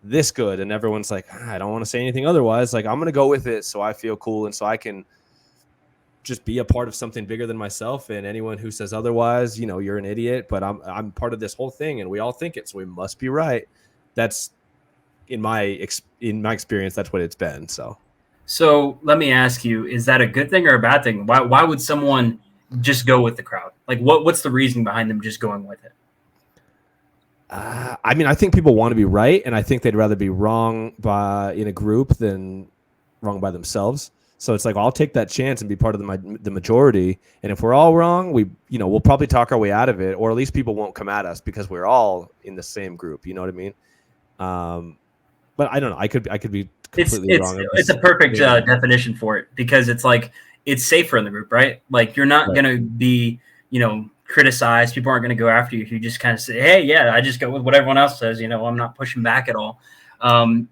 this good, and everyone's like, I don't want to say anything otherwise. Like, I'm going to go with it so I feel cool and so I can just be a part of something bigger than myself. And anyone who says otherwise, you're an idiot, but I'm part of this whole thing and we all think it, so we must be right. That's in my experience, that's what it's been. So let me ask you, is that a good thing or a bad thing? Why would someone just go with the crowd? Like what's the reason behind them just going with it? I mean, I think people want to be right, and I think they'd rather be wrong in a group than wrong by themselves. So it's like, I'll take that chance and be part of the majority. And if we're all wrong, we'll probably talk our way out of it, or at least people won't come at us because we're all in the same group. You know what I mean? But I don't know. I could be completely wrong. It's a perfect definition for it, because it's like it's safer in the group, right? Like you're not going to be, criticized. People aren't going to go after you if you just kind of say, hey, yeah, I just go with what everyone else says. I'm not pushing back at all.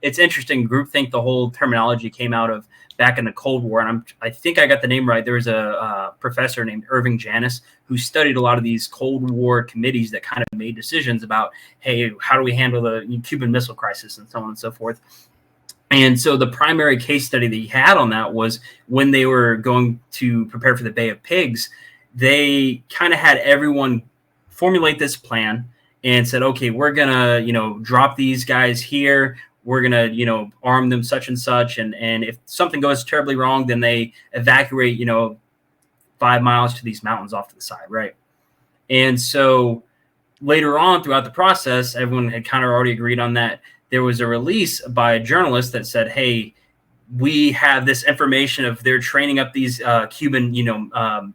It's interesting. Groupthink, the whole terminology came out of back in the Cold War. And I think I got the name right. There was a professor named Irving Janis who studied a lot of these Cold War committees that kind of made decisions about, hey, how do we handle the Cuban Missile Crisis and so on and so forth. And so the primary case study that he had on that was when they were going to prepare for the Bay of Pigs, they kind of had everyone formulate this plan and said, okay, we're going to, drop these guys here. We're going to, arm them such and such. And if something goes terribly wrong, then they evacuate, 5 miles to these mountains off to the side. Right. And so later on throughout the process, everyone had kind of already agreed on that. There was a release by a journalist that said, hey, we have this information of they're training up these Cuban,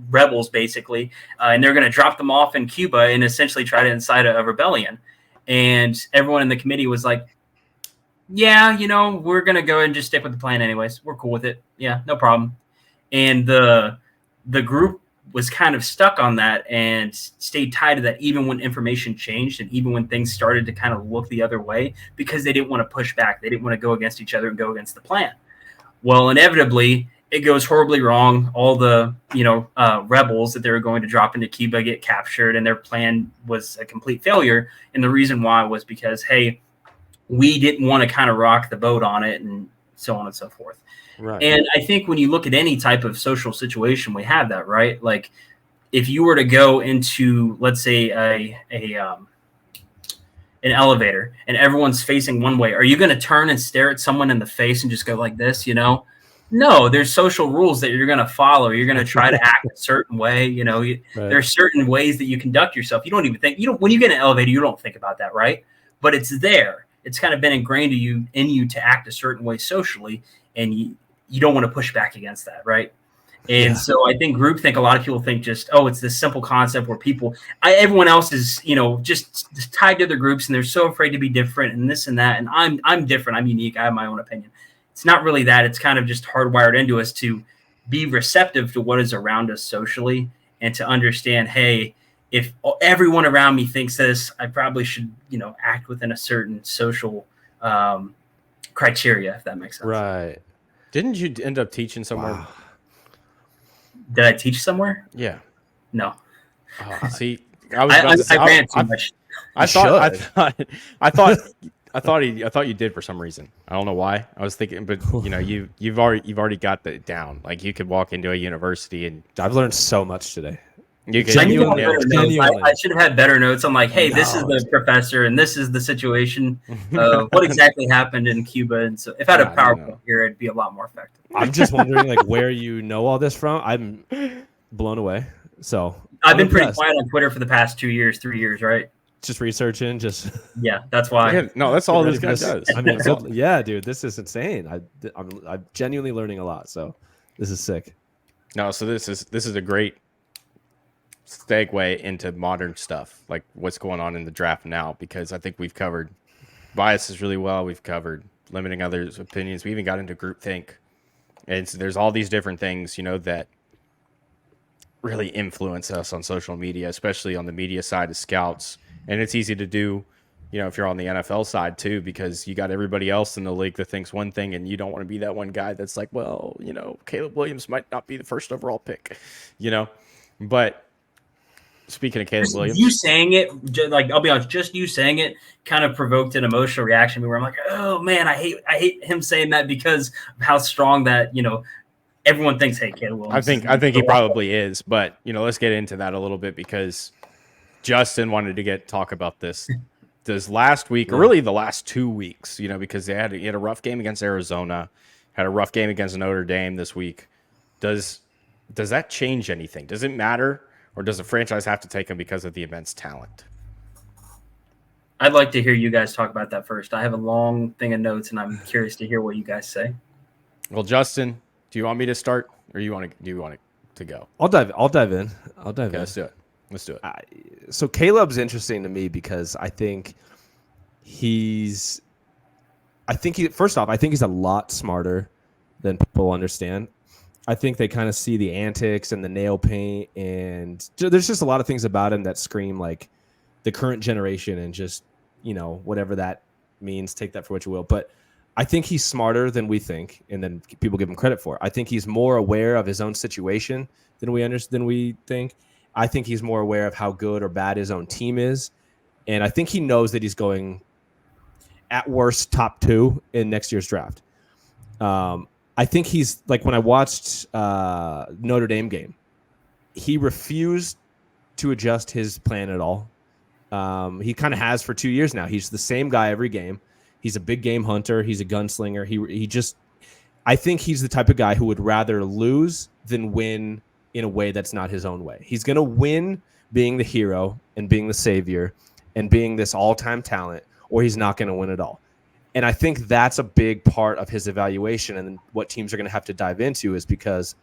rebels basically, and they're going to drop them off in Cuba and essentially try to incite a rebellion. And everyone in the committee was like, yeah, we're going to go and just stick with the plan anyways. We're cool with it. Yeah, no problem. And the group was kind of stuck on that and stayed tied to that even when information changed and even when things started to kind of look the other way, because they didn't want to push back. They didn't want to go against each other and go against the plan. Well, inevitably, it goes horribly wrong. All the, rebels that they were going to drop into Cuba get captured, and their plan was a complete failure. And the reason why was because, hey, we didn't want to kind of rock the boat on it and so on and so forth. Right. And I think when you look at any type of social situation, we have that, right? Like if you were to go into, let's say, an elevator and everyone's facing one way, are you going to turn and stare at someone in the face and just go like this, No, there's social rules that you're going to follow. You're going to try to act a certain way. Right. There's certain ways that you conduct yourself. You don't even think, when you get in an elevator, you don't think about that, right? But it's there. It's kind of been ingrained in you to act a certain way socially, and you don't want to push back against that, right? And so I think groupthink, a lot of people think just, it's this simple concept where everyone else is, just tied to their groups, and they're so afraid to be different and this and that. And I'm different. I'm unique. I have my own opinion. It's not really that. It's kind of just hardwired into us to be receptive to what is around us socially and to understand, hey, if everyone around me thinks this, I probably should, act within a certain social criteria, if that makes sense. Right. Didn't you end up teaching somewhere? Wow. Did I teach somewhere? Yeah. No. Oh, see, I was about to say, I ran too much. I thought you did for some reason. I don't know why. I was thinking, but you've already got that down. Like you could walk into a university and I've learned so much today. you could. I need to have nail better it. notes. Genuinely. I should have had better notes. I'm like, hey, this is No. the professor, and this is the situation. What exactly happened in Cuba? And so, if I had a No. PowerPoint here, it'd be a lot more effective. I'm just wondering like where you know all this from. I'm blown away. So I've I'm been pretty impressed. quiet on Twitter for the past 2 years, 3 years, right? Just researching, just Yeah, that's why. Yeah, no, that's all ready this for guy this. does. I mean, good, yeah, dude, this is insane. I'm genuinely learning a lot. So this is sick. No, so this is a great segue into modern stuff, like what's going on in the draft now, because I think we've covered biases really well. We've covered limiting others' opinions. We even got into groupthink, and so there's all these different things, that really influence us on social media, especially on the media side of scouts. And it's easy to do, if you're on the NFL side too, because you got everybody else in the league that thinks one thing, and you don't want to be that one guy that's like, well, Caleb Williams might not be the first overall pick, But speaking of Caleb Just Williams, you saying it, I'll be honest, just you saying it kind of provoked an emotional reaction where I'm like, oh man, I hate him saying that because of how strong that, everyone thinks, hey, Caleb Williams. I think he probably is, but let's get into that a little bit because Justin wanted to talk about this last week, or really the last 2 weeks, because he had a rough game against Arizona, had a rough game against Notre Dame this week. Does that change anything? Does it matter, or does the franchise have to take him because of the immense talent? I'd like to hear you guys talk about that first. I have a long thing of notes, and I'm curious to hear what you guys say. Well, Justin, do you want me to start, or do you want to go? I'll dive in. Okay, let's do it. So Caleb's interesting to me because I think he's a lot smarter than people understand. I think they kind of see the antics and the nail paint, and there's just a lot of things about him that scream like the current generation, and just, whatever that means, take that for what you will. But I think he's smarter than we think, and then people give him credit for. I think he's more aware of his own situation than we think. I think he's more aware of how good or bad his own team is, and I think he knows that he's going at worst top 2 in next year's draft. I think he's like, when I watched Notre Dame game, he refused to adjust his plan at all. He kind of has for 2 years now. He's the same guy every game. He's a big game hunter. He's a gunslinger. I think he's the type of guy who would rather lose than win in a way that's not his own way. He's going to win being the hero and being the savior and being this all-time talent, or he's not going to win at all. And I think that's a big part of his evaluation, and what teams are going to have to dive into is because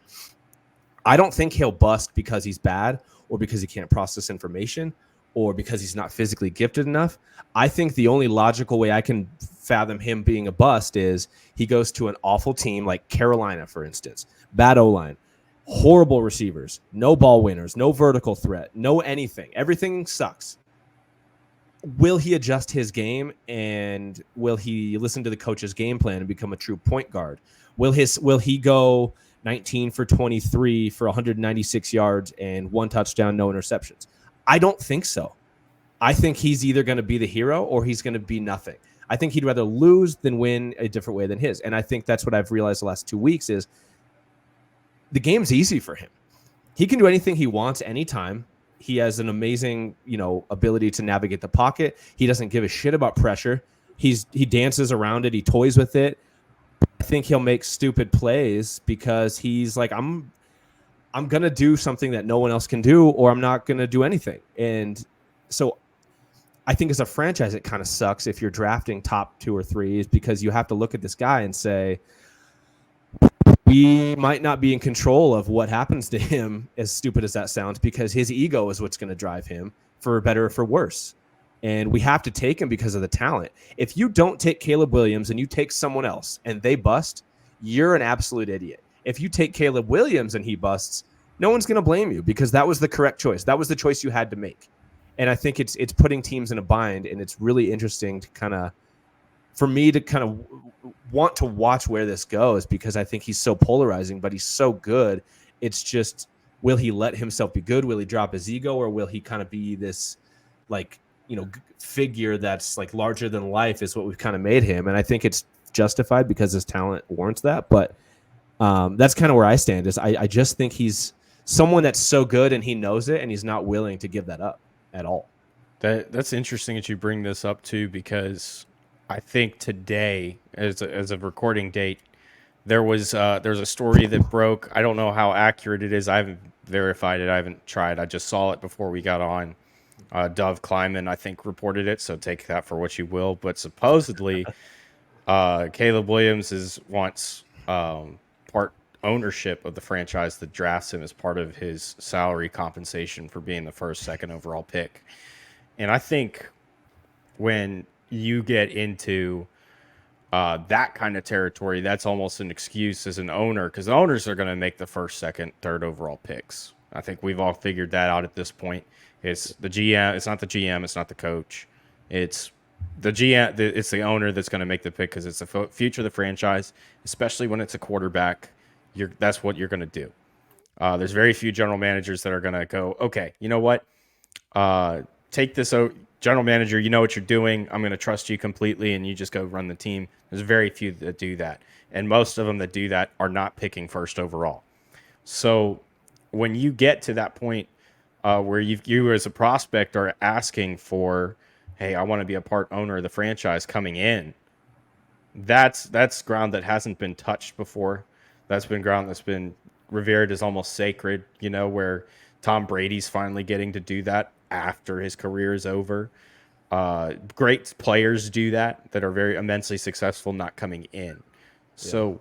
I don't think he'll bust because he's bad, or because he can't process information, or because he's not physically gifted enough. I think the only logical way I can fathom him being a bust is he goes to an awful team like Carolina, for instance. Bad O-line, horrible receivers, no ball winners, no vertical threat, no anything. Everything sucks. Will he adjust his game, and will he listen to the coach's game plan and become a true point guard? Will he go 19 for 23 for 196 yards and 1 touchdown, no interceptions? I don't think so. I think he's either going to be the hero or he's going to be nothing. I think he'd rather lose than win a different way than his. And I think that's what I've realized the last 2 weeks is the game's easy for him. He can do anything he wants anytime. He has an amazing, ability to navigate the pocket. He doesn't give a shit about pressure. He dances around it. He toys with it. I think he'll make stupid plays because he's like, I'm going to do something that no one else can do, or I'm not going to do anything. And so I think as a franchise, it kind of sucks if you're drafting top 2 or 3, is because you have to look at this guy and say, we might not be in control of what happens to him, as stupid as that sounds, because his ego is what's going to drive him, for better or for worse. And we have to take him because of the talent. If you don't take Caleb Williams and you take someone else and they bust, you're an absolute idiot. If you take Caleb Williams and he busts, no one's going to blame you because that was the correct choice. That was the choice you had to make. And I think it's putting teams in a bind, and it's really interesting to for me to kind of want to watch where this goes because I think he's so polarizing, but he's so good. It's just, will he let himself be good? Will he drop his ego, or will he kind of be this figure that's like larger than life is what we've kind of made him. And I think it's justified because his talent warrants that. But that's kind of where I stand is I just think he's someone that's so good and he knows it and he's not willing to give that up at all. That's interesting that you bring this up too, because I think today, as a recording date, there's a story that broke. I don't know how accurate it is. I haven't verified it. I haven't tried. I just saw it before we got on. Dove Kleiman, I think, reported it, so take that for what you will. But supposedly, Caleb Williams wants part ownership of the franchise that drafts him as part of his salary compensation for being the first, second overall pick. And I think when you get into that kind of territory, that's almost an excuse as an owner, because the owners are going to make the first, second, third overall picks. I think we've all figured that out at this point. It's the GM. It's not the GM. It's not the coach. It's the GM. It's the owner that's going to make the pick because it's the future of the franchise, especially when it's a quarterback. That's what you're going to do. There's very few general managers that are going to go, okay, you know what? Take this out. General manager, you know what you're doing. I'm going to trust you completely, and you just go run the team. There's very few that do that, and most of them that do that are not picking first overall. So when you get to that point where you as a prospect are asking for, hey, I want to be a part owner of the franchise coming in, that's ground that hasn't been touched before. That's been ground that's been revered as almost sacred, where Tom Brady's finally getting to do that after his career is over. Great players do that are very immensely successful not coming in. Yeah. So,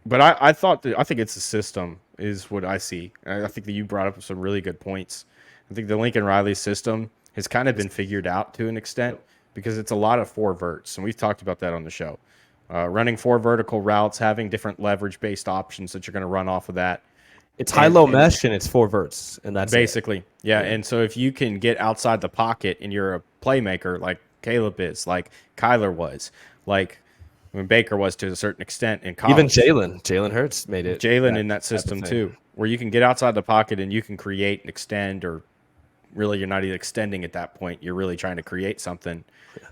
but I think it's a system is what I see. I think that you brought up some really good points. I think the Lincoln Riley system has kind of been figured out to an extent because it's a lot of four verts, and we've talked about that on the show. Running 4 vertical routes, having different leverage-based options that you're going to run off of that. It's high-low mesh, and it's 4 verts, and that's basically it. Yeah. And so if you can get outside the pocket and you're a playmaker like Caleb is, like Kyler was, like when Baker was to a certain extent in college. Even Jalen Hurts made it. Jalen in that system too, where you can get outside the pocket and you can create and extend, or really you're not even extending at that point. You're really trying to create something.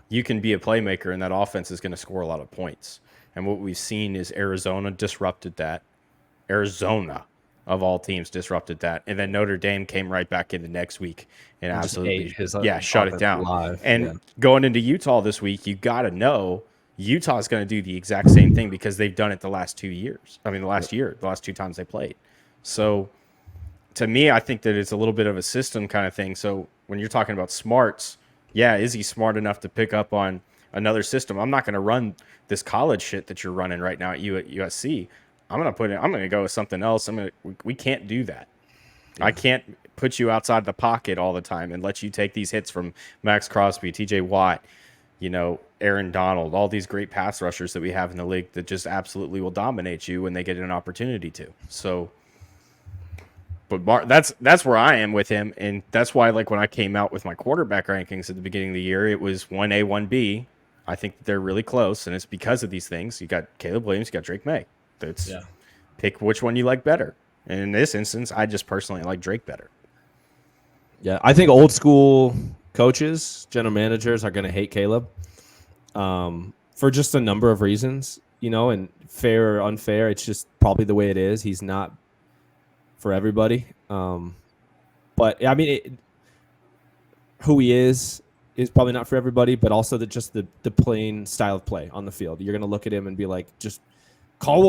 You can be a playmaker, and that offense is going to score a lot of points. And what we've seen is Arizona disrupted that. Arizona, of all teams, disrupted that. And then Notre Dame came right back in the next week and absolutely shut it down. Live. And going into Utah this week, you got to know Utah's going to do the exact same thing because they've done it the last 2 years. I mean, the last 2 times they played. So to me, I think that it's a little bit of a system kind of thing. So when you're talking about smarts, is he smart enough to pick up on another system? I'm not going to run this college shit that you're running right now at USC. I'm going to go with something else. We can't do that. Yeah. I can't put you outside the pocket all the time and let you take these hits from Max Crosby, TJ Watt, Aaron Donald, all these great pass rushers that we have in the league that just absolutely will dominate you when they get an opportunity to. So, but that's where I am with him, and that's why, like, when I came out with my quarterback rankings at the beginning of the year, it was 1A, 1B. I think they're really close, and it's because of these things. You got Caleb Williams, you got Drake May. Pick which one you like better. And in this instance, I just personally like Drake better. Yeah, I think old school coaches, general managers are going to hate Caleb for just a number of reasons, and fair or unfair. It's just probably the way it is. He's not for everybody. But I mean, who he is probably not for everybody, but also the plain style of play on the field. You're going to look at him and be like, just run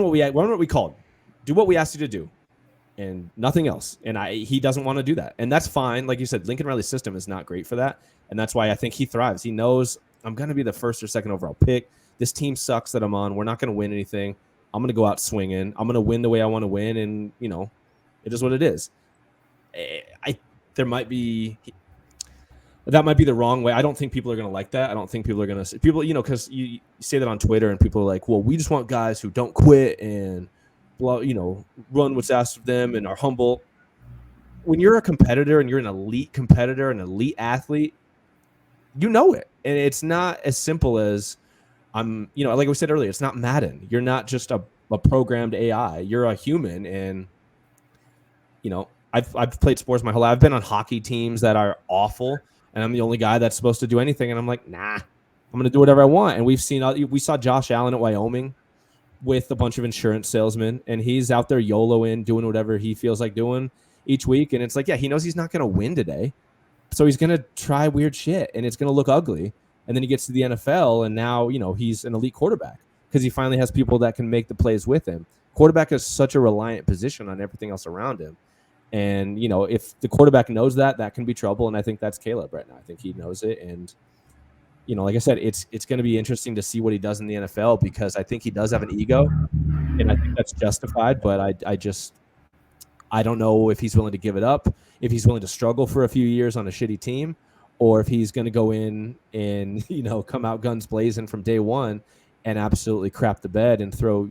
what we called, do what we asked you to do, and nothing else. And he doesn't want to do that, and that's fine. Like you said, Lincoln Riley's system is not great for that, and that's why I think he thrives. He knows, I'm going to be the first or second overall pick. This team sucks that I'm on. We're not going to win anything. I'm going to go out swinging. I'm going to win the way I want to win, and it is what it is. That might be the wrong way. I don't think people are going to like that. I don't think people are going to because you say that on Twitter and people are like, well, we just want guys who don't quit and run what's asked of them and are humble. When you're a competitor and you're an elite competitor, an elite athlete, you know it. And it's not as simple as like we said earlier, it's not Madden. You're not just a programmed AI. You're a human. And, I've played sports my whole life. I've been on hockey teams that are awful, and I'm the only guy that's supposed to do anything. And I'm like, nah, I'm going to do whatever I want. And we saw Josh Allen at Wyoming with a bunch of insurance salesmen, and he's out there YOLOing, doing whatever he feels like doing each week. And it's like, yeah, he knows he's not going to win today, so he's going to try weird shit, and it's going to look ugly. And then he gets to the NFL, and now, he's an elite quarterback because he finally has people that can make the plays with him. Quarterback is such a reliant position on everything else around him. And, if the quarterback knows that can be trouble. And I think that's Caleb right now. I think he knows it. And, like I said, it's going to be interesting to see what he does in the NFL, because I think he does have an ego, and I think that's justified. But I don't know if he's willing to give it up, if he's willing to struggle for a few years on a shitty team, or if he's going to go in and, come out guns blazing from day one and absolutely crap the bed and throw,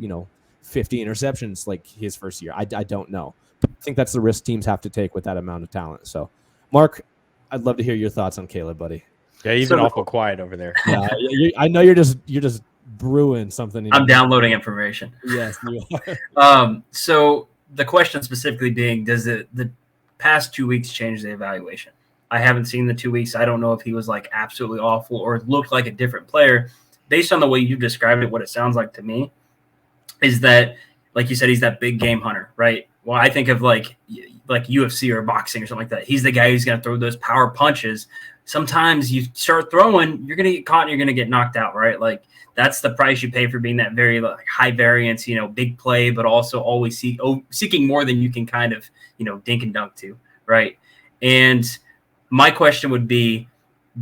50 interceptions like his first year. I don't know. I think that's the risk teams have to take with that amount of talent. So, Mark, I'd love to hear your thoughts on Caleb, buddy. Yeah, you've been awful quiet over there. Yeah, I know you're just brewing something. I'm downloading information. Yes, you are. So the question specifically being, does the past 2 weeks change the evaluation? I haven't seen the 2 weeks. I don't know if he was like absolutely awful or looked like a different player. Based on the way you described it, what it sounds like to me is that, like you said, he's that big game hunter, right? Well, I think of like UFC or boxing or something like that. He's the guy who's going to throw those power punches. Sometimes you start throwing, you're going to get caught and you're going to get knocked out, right? Like that's the price you pay for being that very high variance, big play, but also always seeking more than you can kind of, dink and dunk to, right? And my question would be,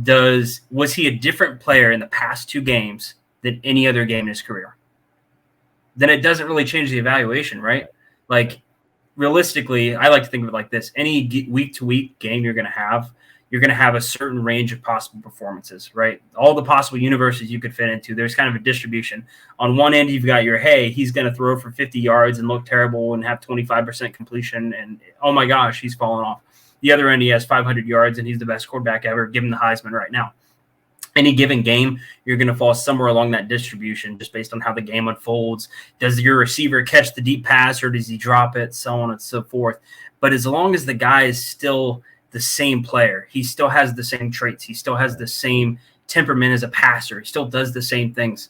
was he a different player in the past 2 games than any other game in his career? Then it doesn't really change the evaluation, right? Like realistically, I like to think of it like this. Any week-to-week game you're going to have a certain range of possible performances, right? All the possible universes you could fit into, there's kind of a distribution. On one end, you've got he's going to throw for 50 yards and look terrible and have 25% completion, and oh my gosh, he's fallen off. The other end, he has 500 yards and he's the best quarterback ever. Give him the Heisman right now. Any given game, you're going to fall somewhere along that distribution just based on how the game unfolds. Does your receiver catch the deep pass or does he drop it, so on and so forth. But as long as the guy is still the same player, he still has the same traits, he still has the same temperament as a passer, he still does the same things,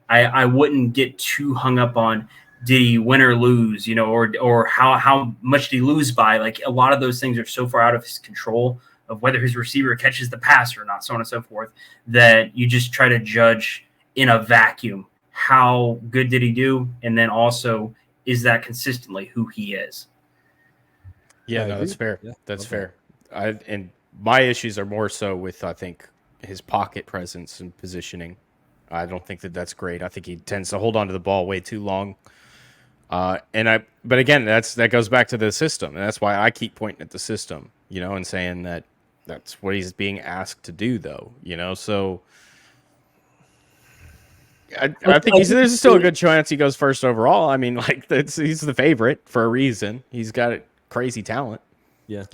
I wouldn't get too hung up on did he win or lose, or how much did he lose by. Like a lot of those things are so far out of his control of whether his receiver catches the pass or not, so on and so forth, that you just try to judge in a vacuum. How good did he do? And then also, is that consistently who he is? Yeah, no, that's fair. Yeah, that's fair. And my issues are more so with, I think, his pocket presence and positioning. I don't think that's great. I think he tends to hold on to the ball way too long. But again, that goes back to the system, and that's why I keep pointing at the system, and saying that that's what he's being asked to do, though, So I think there's still a good chance he goes first overall. I mean, he's the favorite for a reason. He's got crazy talent. Yeah,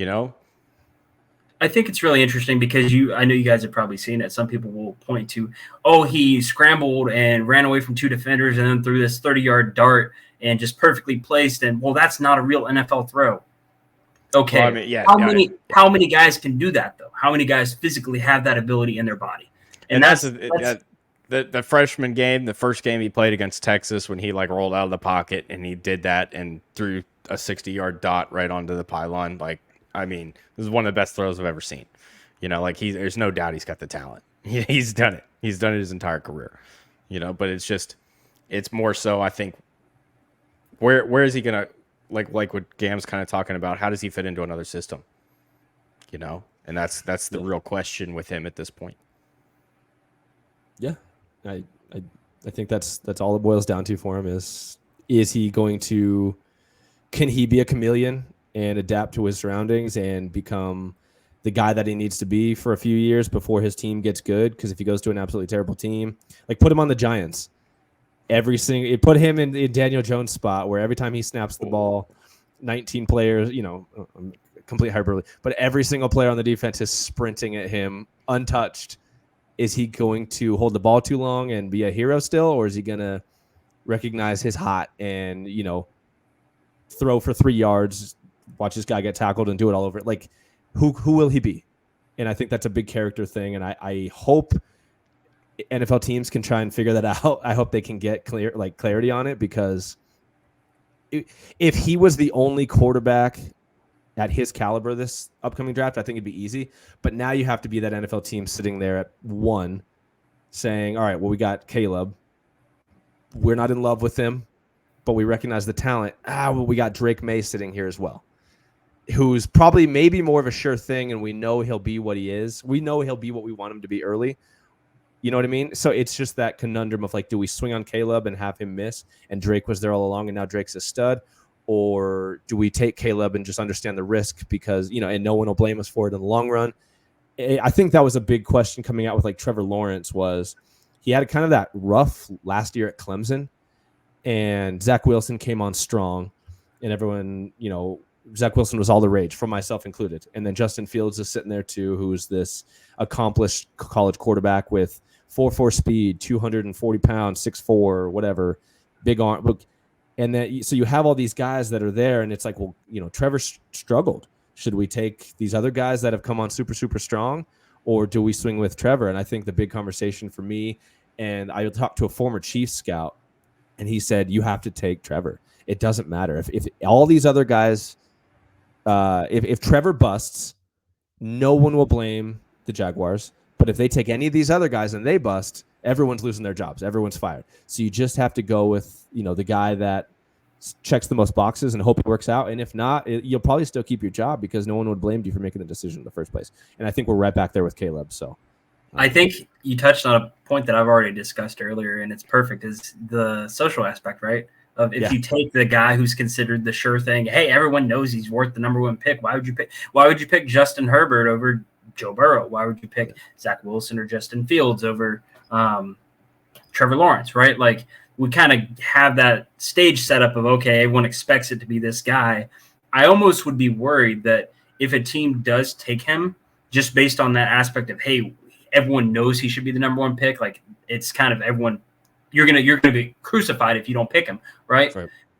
I think it's really interesting because I know you guys have probably seen it. Some people will point to, he scrambled and ran away from 2 defenders and then threw this 30-yard dart and just perfectly placed. And that's not a real NFL throw. Okay. Well, I mean, how many guys can do that though? How many guys physically have that ability in their body? And that's the freshman game, the first game he played against Texas when he rolled out of the pocket and he did that and threw a 60-yard dot right onto the pylon. This is one of the best throws I've ever seen. There's no doubt he's got the talent. He's done it. He's done it his entire career. But it's more so, I think, where is he gonna like what Gam's kind of talking about? How does he fit into another system? And that's the real question with him at this point. Yeah, I think that's all it boils down to for him is he going to, can he be a chameleon and adapt to his surroundings and become the guy that he needs to be for a few years before his team gets good? Because if he goes to an absolutely terrible team, put him on the Giants. it put him in Daniel Jones' spot where every time he snaps the ball, 19 players, complete hyperbole, but every single player on the defense is sprinting at him untouched. Is he going to hold the ball too long and be a hero still, or is he going to recognize his hot and, throw for 3 yards, watch this guy get tackled and do it all over? Like, who will he be? And I think that's a big character thing. And I hope NFL teams can try and figure that out. I hope they can get clarity on it, because if he was the only quarterback at his caliber this upcoming draft, I think it'd be easy. But now you have to be that NFL team sitting there at 1 saying, all right, well, we got Caleb. We're not in love with him, but we recognize the talent. Well, we got Drake May sitting here as well, who's probably maybe more of a sure thing, and we know he'll be what he is. We know he'll be what we want him to be early. You know what I mean? So it's just that conundrum of like, do we swing on Caleb and have him miss, and Drake was there all along and now Drake's a stud? Or do we take Caleb and just understand the risk because, and no one will blame us for it in the long run? I think that was a big question coming out with like Trevor Lawrence. Was he had kind of that rough last year at Clemson, and Zach Wilson came on strong, and everyone, Zach Wilson was all the rage, from myself included. And then Justin Fields is sitting there too, who's this accomplished college quarterback with 4.4 speed, 240 pounds, 6'4", whatever, big arm. And then, so you have all these guys that are there, and it's like, well, Trevor struggled. Should we take these other guys that have come on super, super strong, or do we swing with Trevor? And I think the big conversation for me, and I talked to a former Chiefs scout, and he said, you have to take Trevor. It doesn't matter. If all these other guys, if Trevor busts, no one will blame the Jaguars. But if they take any of these other guys and they bust, everyone's losing their jobs. Everyone's fired. So you just have to go with, the guy that checks the most boxes and hope it works out. And if not, you'll probably still keep your job because no one would blame you for making the decision in the first place. And I think we're right back there with Caleb. So I think you touched on a point that I've already discussed earlier, and it's perfect, is the social aspect, right? Of if you take the guy who's considered the sure thing, hey, everyone knows he's worth the number 1 pick. Why would you pick Justin Herbert over Joe Burrow? Why would you pick Zach Wilson or Justin Fields over Trevor Lawrence, right? Like, we kind of have that stage set up of, okay, everyone expects it to be this guy. I almost would be worried that if a team does take him, just based on that aspect of, hey, everyone knows he should be the number 1 pick, like, it's kind of everyone, you're gonna be crucified if you don't pick him, right?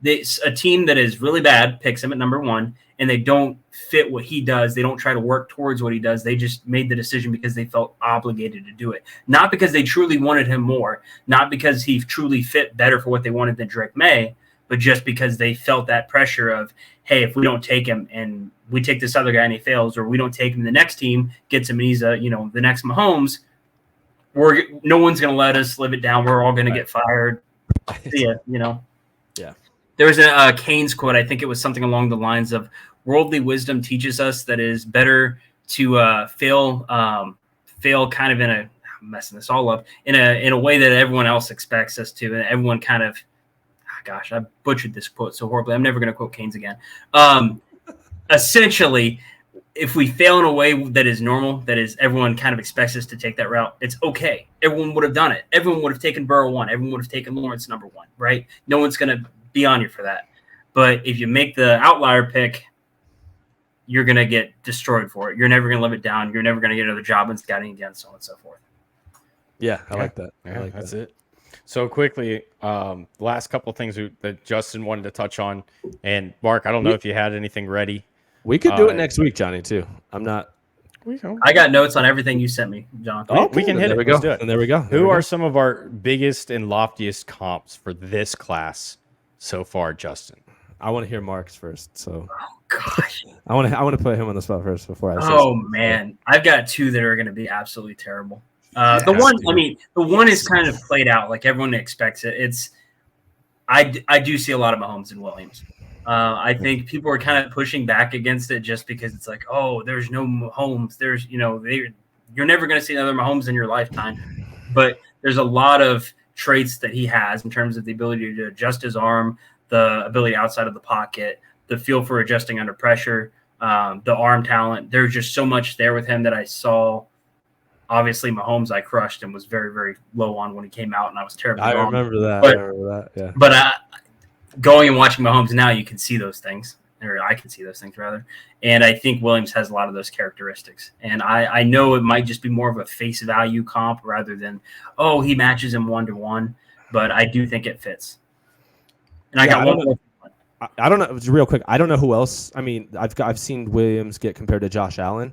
A team that is really bad picks him at number 1, and they don't fit what he does. They don't try to work towards what he does. They just made the decision because they felt obligated to do it. Not because they truly wanted him more, not because he truly fit better for what they wanted than Drake May, but just because they felt that pressure of, hey, if we don't take him and we take this other guy and he fails, or we don't take him, the next team gets him and he's the next Mahomes, no one's going to let us live it down. We're all going to get fired. Yeah. There was a Keynes quote. I think it was something along the lines of, worldly wisdom teaches us that it is better to fail kind of I'm messing this all up, in a way that everyone else expects us to. And everyone kind of, gosh, I butchered this quote so horribly. I'm never going to quote Keynes again. Essentially, if we fail in a way that is normal, that is everyone kind of expects us to take that route, it's okay. Everyone would have done it. Everyone would have taken Burrow 1. Everyone would have taken Lawrence number 1, right? No one's going to be on you for that. But if you make the outlier pick, you're going to get destroyed for it. You're never going to live it down. You're never going to get another job in scouting again, so on and so forth. Yeah, I like that. That's it. So quickly, last couple of things that Justin wanted to touch on. And Mark, I don't know if you had anything ready. We could do it next week, Johnny, too. I'm not. I got notes on everything you sent me, John. We can hit it. Let's do it. And there we go. Who are some of our biggest and loftiest comps for this class so far, Justin? I want to hear Mark's first. So, gosh, I want to put him on the spot first before I say. Oh man, I've got 2 that are going to be absolutely terrible. The one is kind of played out like everyone expects it. I do see a lot of Mahomes and Williams. I think people are kind of pushing back against it just because it's like, oh, there's no Mahomes. There's you're never going to see another Mahomes in your lifetime. But there's a lot of traits that he has in terms of the ability to adjust his arm, the ability outside of the pocket, the feel for adjusting under pressure, the arm talent. There's just so much there with him that I saw Obviously, Mahomes I crushed and was very, very low on when he came out, and I was terribly I wrong. remember that. But, Yeah. But going and watching Mahomes now, you can see those things, or I can see those things rather. And I think Williams has a lot of those characteristics. And I know it might just be more of a face value comp rather than, oh, he matches him 1-to-1. But I do think it fits. And I got one more. I don't know. Just real quick, I don't know who else. I mean, I've seen Williams get compared to Josh Allen,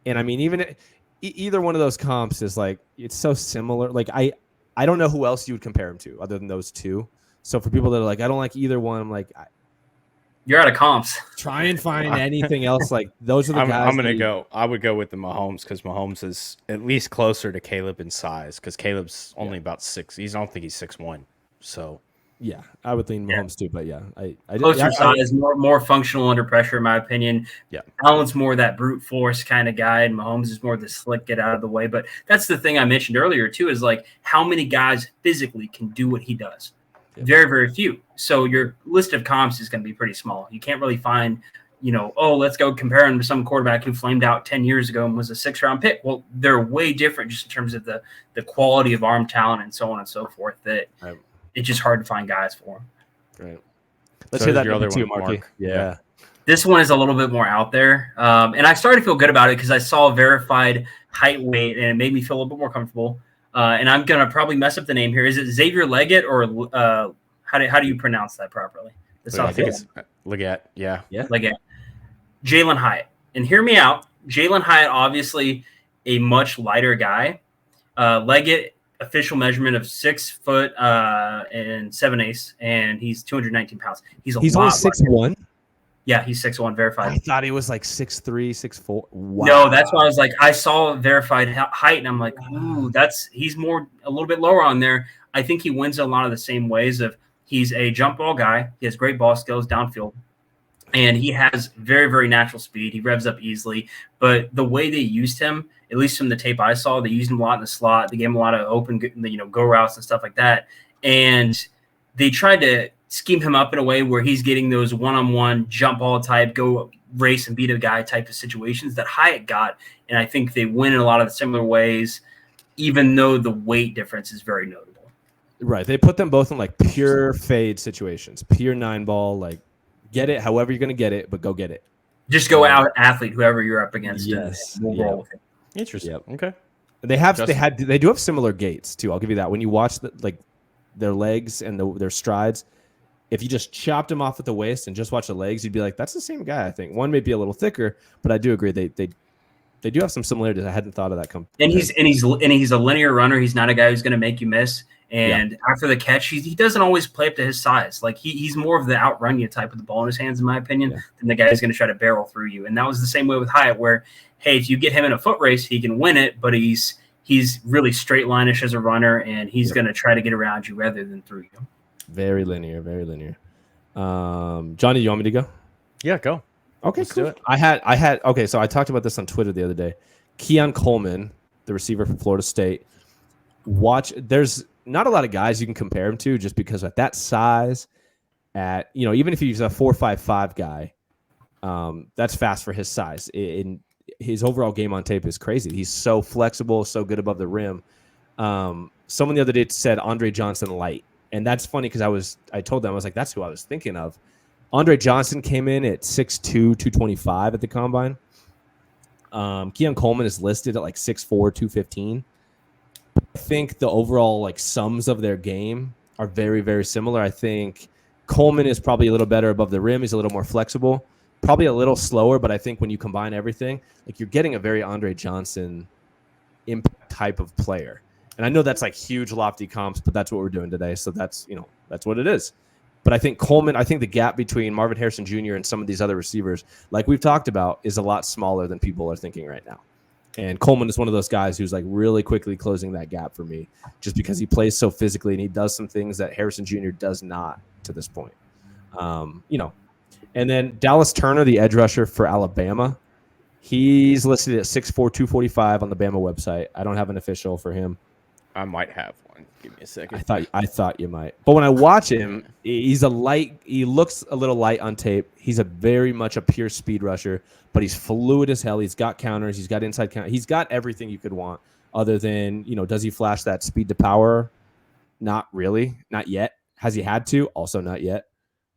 and I mean, even either one of those comps is like it's so similar. Like I don't know who else you would compare him to other than those two. So for people that are like, I don't like either one, I'm like, you're out of comps. Try and find anything else. Like those are the guys. I'm gonna go. I would go with the Mahomes because Mahomes is at least closer to Caleb in size because Caleb's only about 6. I don't think he's 6'1". So. Yeah, I would lean Mahomes too, but yeah, I closer size, more functional under pressure, in my opinion. Yeah, Allen's more that brute force kind of guy, and Mahomes is more the slick, get out of the way. But that's the thing I mentioned earlier too, is like how many guys physically can do what he does. Yeah. Very, very few. So your list of comps is going to be pretty small. You can't really find, let's go compare him to some quarterback who flamed out 10 years ago and was a 6th-round pick. Well, they're way different just in terms of the quality of arm talent and so on and so forth. That. Right. It's just hard to find guys for him. Right. Let's hear that number 2, Marky. Yeah. This one is a little bit more out there. And I started to feel good about it because I saw verified height, weight, and it made me feel a little bit more comfortable. And I'm going to probably mess up the name here. Is it Xavier Leggett or how do you pronounce that properly? I think it's Leggett. Yeah. Leggett. Jalen Hyatt. And hear me out. Jalen Hyatt, obviously a much lighter guy. Leggett, official measurement of 6 foot and 7/8, and he's 219 pounds. He's only 6'1". Yeah, he's 6'1", verified. I thought he was like 6'3", 6'4". Wow. No, that's why I was like, I saw verified height, and I'm like, ooh, he's a little bit lower on there. I think he wins a lot of the same ways of he's a jump ball guy. He has great ball skills downfield. And he has very, very natural speed. He revs up easily. But the way they used him, at least from the tape I saw, they used him a lot in the slot. They gave him a lot of open, go routes and stuff like that. And they tried to scheme him up in a way where he's getting those one-on-one jump ball type, go race and beat a guy type of situations that Hyatt got. And I think they win in a lot of the similar ways, even though the weight difference is very notable. Right. They put them both in like pure fade situations, pure 9-ball, like, get it however you're going to get it, but go get it. Just go out athlete whoever you're up against. Yes. We'll roll with it. Interesting. Yep. Okay. They do have similar gaits too. I'll give you that. When you watch their legs and their strides, if you just chopped them off at the waist and just watch the legs, you'd be like, that's the same guy. I think one may be a little thicker, but I do agree they do have some similarities. I hadn't thought of that. And he's a linear runner. He's not a guy who's going to make you miss. And after the catch, he doesn't always play up to his size. Like he's more of the outrun you type with the ball in his hands, in my opinion, than the guy who's going to try to barrel through you. And that was the same way with Hyatt, where, hey, if you get him in a foot race, he can win it, but he's really straight line-ish as a runner, and he's going to try to get around you rather than through you. Very linear, very linear. Johnny, you want me to go? Yeah, go. Okay, Let's cool. do it. I had okay, so I talked about this on Twitter the other day. Keon Coleman, the receiver from Florida State. There's not a lot of guys you can compare him to just because at that size, even if he's a 4.55 guy, that's fast for his size. In his overall game on tape is crazy. He's so flexible, so good above the rim. Someone the other day said Andre Johnson light, and that's funny because I told them, I was like, that's who I was thinking of. Andre Johnson came in at 6'2", 225 at the combine. Keon Coleman is listed at like 6'4", 215. I think the overall sums of their game are very, very similar. I think Coleman is probably a little better above the rim. He's a little more flexible, probably a little slower, but I think when you combine everything, you're getting a very Andre Johnson impact type of player. And I know that's huge lofty comps, but that's what we're doing today. So that's what it is. But I think Coleman, the gap between Marvin Harrison Jr. and some of these other receivers, like we've talked about, is a lot smaller than people are thinking right now. And Coleman is one of those guys who's really quickly closing that gap for me, just because he plays so physically and he does some things that Harrison Jr. does not to this point. And then Dallas Turner, the edge rusher for Alabama, he's listed at 6'4", 245 on the Bama website. I don't have an official for him. I might have one. Give me a second. I thought you might. But when I watch him, he looks a little light on tape. He's very much a pure speed rusher, but he's fluid as hell. He's got counters. He's got inside counters. He's got everything you could want other than, does he flash that speed to power? Not really, not yet. Has he had to? Also not yet.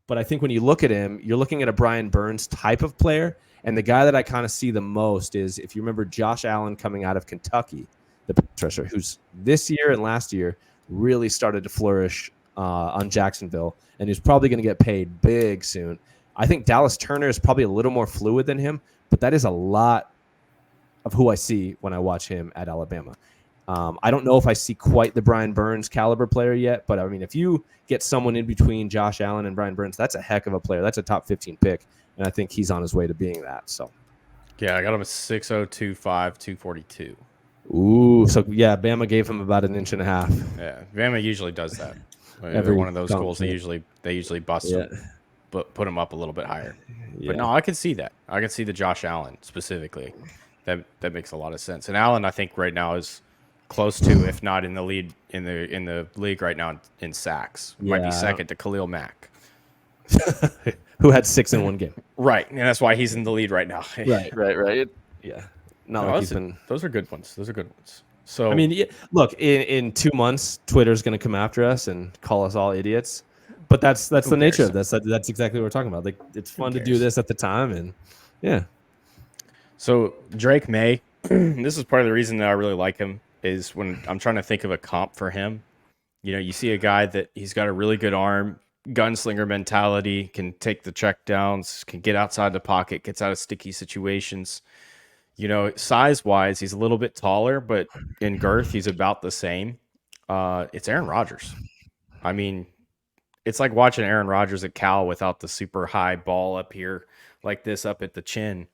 But I think when you look at him, you're looking at a Brian Burns type of player. And the guy that I kind of see the most is, if you remember Josh Allen coming out of Kentucky, the pass rusher, who's this year and last year really started to flourish on Jacksonville, and who's probably going to get paid big soon. I think Dallas Turner is probably a little more fluid than him, but that is a lot of who I see when I watch him at Alabama. I don't know if I see quite the Brian Burns caliber player yet, but I mean, if you get someone in between Josh Allen and Brian Burns, that's a heck of a player. That's a top 15 pick, and I think he's on his way to being that. So, Yeah, I got him at 6'0", 2'5", 242. ooh, so yeah, Bama gave him about an inch and a half. Yeah, Bama usually does that. Every Every one of those dunk, schools, yeah. they usually bust Yeah. them, but put them up a little bit higher. Yeah. But no, I can see that. I can see the Josh Allen specifically. That makes a lot of sense. And Allen, I think right now is close to, if not in the lead in the league right now in sacks. Might Yeah. be second to Khalil Mack. Who had 6 in one game. Right, and that's why he's in the lead right now. Right. Yeah. Not No, like he's been. those are good ones. Those are good ones. So I mean, look, in 2 months, Twitter's going to come after us and call us all idiots. But that's the nature of this. That's exactly what we're talking about. Like, it's fun to do cares? this at the time, and yeah. So Drake May, this is part of the reason that I really like him, is when I'm trying to think of a comp for him. You see a guy that he's got a really good arm, gunslinger mentality, can take the check downs, can get outside the pocket, gets out of sticky situations. Size wise, he's a little bit taller, but in girth, he's about the same. It's Aaron Rodgers. I mean, it's like watching Aaron Rodgers at Cal without the super high ball up here like this up at the chin.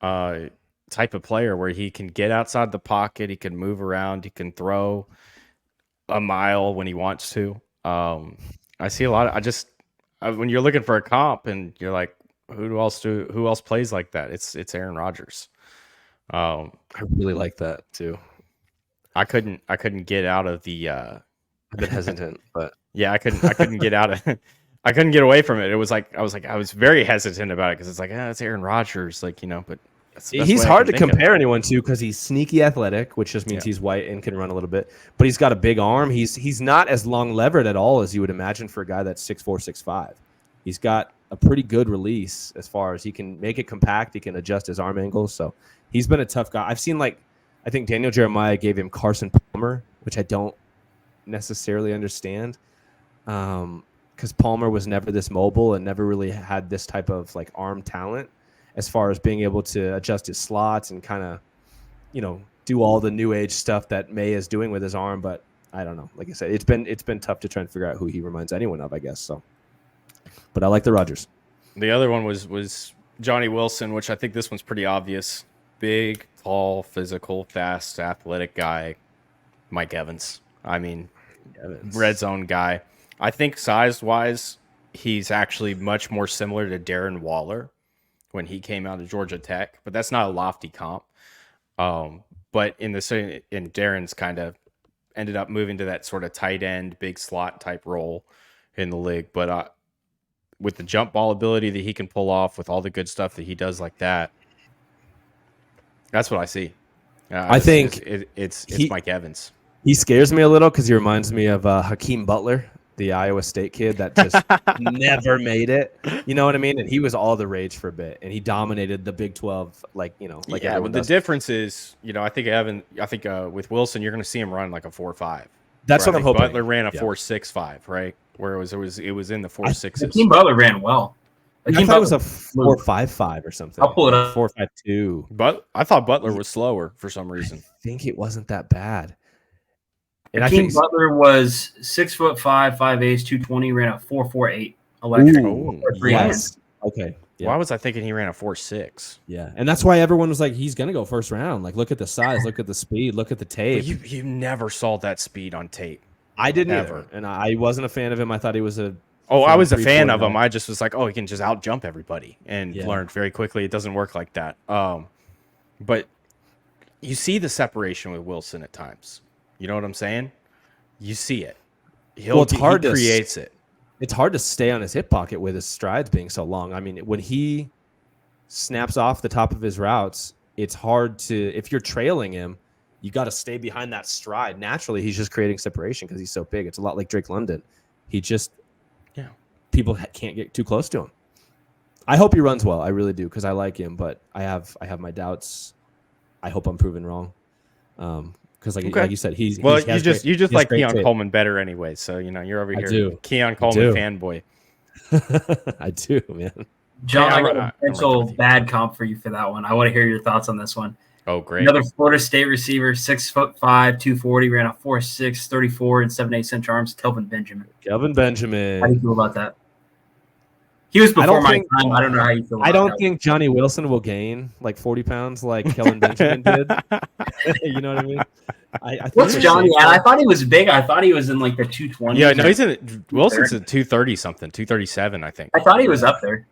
Type of player where he can get outside the pocket, he can move around, he can throw a mile when he wants to. I see a lot of, when you're looking for a comp and you're like, who else plays like that? It's Aaron Rodgers. I really like that too. I couldn't get out of the A bit hesitant, but yeah, I couldn't get out of I couldn't get away from it. It was like I was very hesitant about it because it's like, it's Aaron Rodgers, but that's the best he's way I hard can to think of it. compare anyone to because he's sneaky athletic, which just means he's white and can run a little bit. But he's got a big arm. He's not as long levered at all as you would imagine for a guy that's 6'4", 6'5". He's got a pretty good release as far as he can make it compact. He can adjust his arm angles. So he's been a tough guy. I've seen, I think Daniel Jeremiah gave him Carson Palmer, which I don't necessarily understand. Because Palmer was never this mobile and never really had this type of arm talent as far as being able to adjust his slots and kind of, do all the new age stuff that May is doing with his arm. But I don't know. Like I said, it's been tough to try and figure out who he reminds anyone of, I guess. So, but I like the Rodgers. The other one was Johnny Wilson, which I think this one's pretty obvious. Big, tall, physical, fast, athletic guy. Mike Evans. I mean, red zone guy. I think size-wise, he's actually much more similar to Darren Waller when he came out of Georgia Tech, but that's not a lofty comp. But in Darren's kind of ended up moving to that sort of tight end, big slot type role in the league. But with the jump ball ability that he can pull off, with all the good stuff that he does like that, that's what I see. I think it's Mike Evans. He scares me a little because he reminds me of Hakeem Butler, the Iowa State kid that just never made it. You know what I mean? And he was all the rage for a bit, and he dominated the Big 12. Yeah, but the difference is, I think with Wilson, you're going to see him run like a 4.5. That's what I'm hoping. Butler ran a 4.65, right? Where it was in the 4.6s. Hakeem Butler ran well. I thought it was a 4.55 or something. I'll pull it up. 4.52. But I thought Butler was slower for some reason. I think it wasn't that bad. And Hakeem Butler was 6'5", 5'8", 220, ran a 4.48 electric. Ooh, yes. Okay. Yeah. Why was I thinking he ran a 4.6? Yeah, and that's why everyone was like, he's gonna go first round. Like, look at the size, look at the speed, look at the tape. You never saw that speed on tape. I didn't ever, either, and I wasn't a fan of him. I thought he was a. I was a fan of him. I just was like, he can just out jump everybody, and learned very quickly it doesn't work like that. But you see the separation with Wilson at times. You know what I'm saying? You see it. He creates it. It's hard to stay on his hip pocket with his strides being so long. I mean, when he snaps off the top of his routes, it's hard to, if you're trailing him, you got to stay behind that stride. Naturally, he's just creating separation because he's so big. It's a lot like Drake London. He just, people can't get too close to him. I hope he runs well. I really do because I like him, but I have my doubts. I hope I'm proven wrong. Because like you said, you just like Keon Coleman better anyway. So you're over here, Keon Coleman fanboy. I do, man. John, I got a potential bad comp for you for that one. I want to hear your thoughts on this one. Oh, great. Another Florida State receiver, 6'5", 240, ran a 4.6, 34, and 7/8 inch arms. Kelvin Benjamin. How do you feel about that? He was before my time. I don't know how you feel about that. I don't think Johnny Wilson will gain like 40 pounds like Kelvin Benjamin did. You know what I mean? I think What's Johnny at? I thought he was big. I thought he was in like the 220s. Yeah, no, Wilson's at 230 something, 237, I think. I thought he was up there.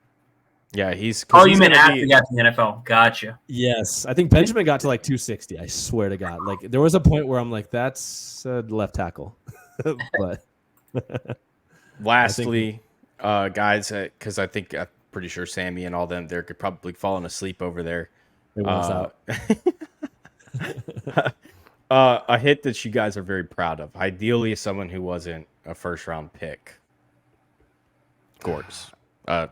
Yeah, he's. Oh, you meant after he got to the NFL? Gotcha. Yes, I think Benjamin got to like 260. I swear to God, like there was a point where I'm like, that's a left tackle. But lastly, guys, because I'm pretty sure Sammy and all them there could probably fallen asleep over there. It was out. A hit that you guys are very proud of. Ideally, someone who wasn't a first-round pick. Gores. Gam.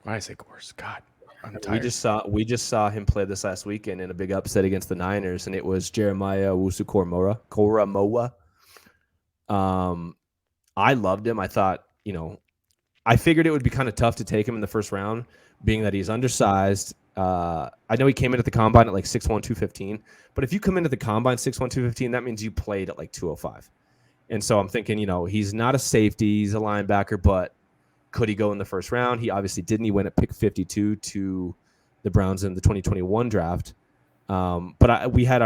Why did I say Gores? God, I'm tired. We just saw him play this last weekend in a big upset against the Niners, and it was Jeremiah Owusu-Koramoah. I loved him. I thought, I figured it would be kind of tough to take him in the first round, being that he's undersized. I know he came in at the combine at like 6'1", 215, but if you come into the combine 6'1", 215, that means you played at like 205. And so I'm thinking, he's not a safety, he's a linebacker, but could he go in the first round? He obviously didn't. He went at pick 52 to the Browns in the 2021 draft. But we had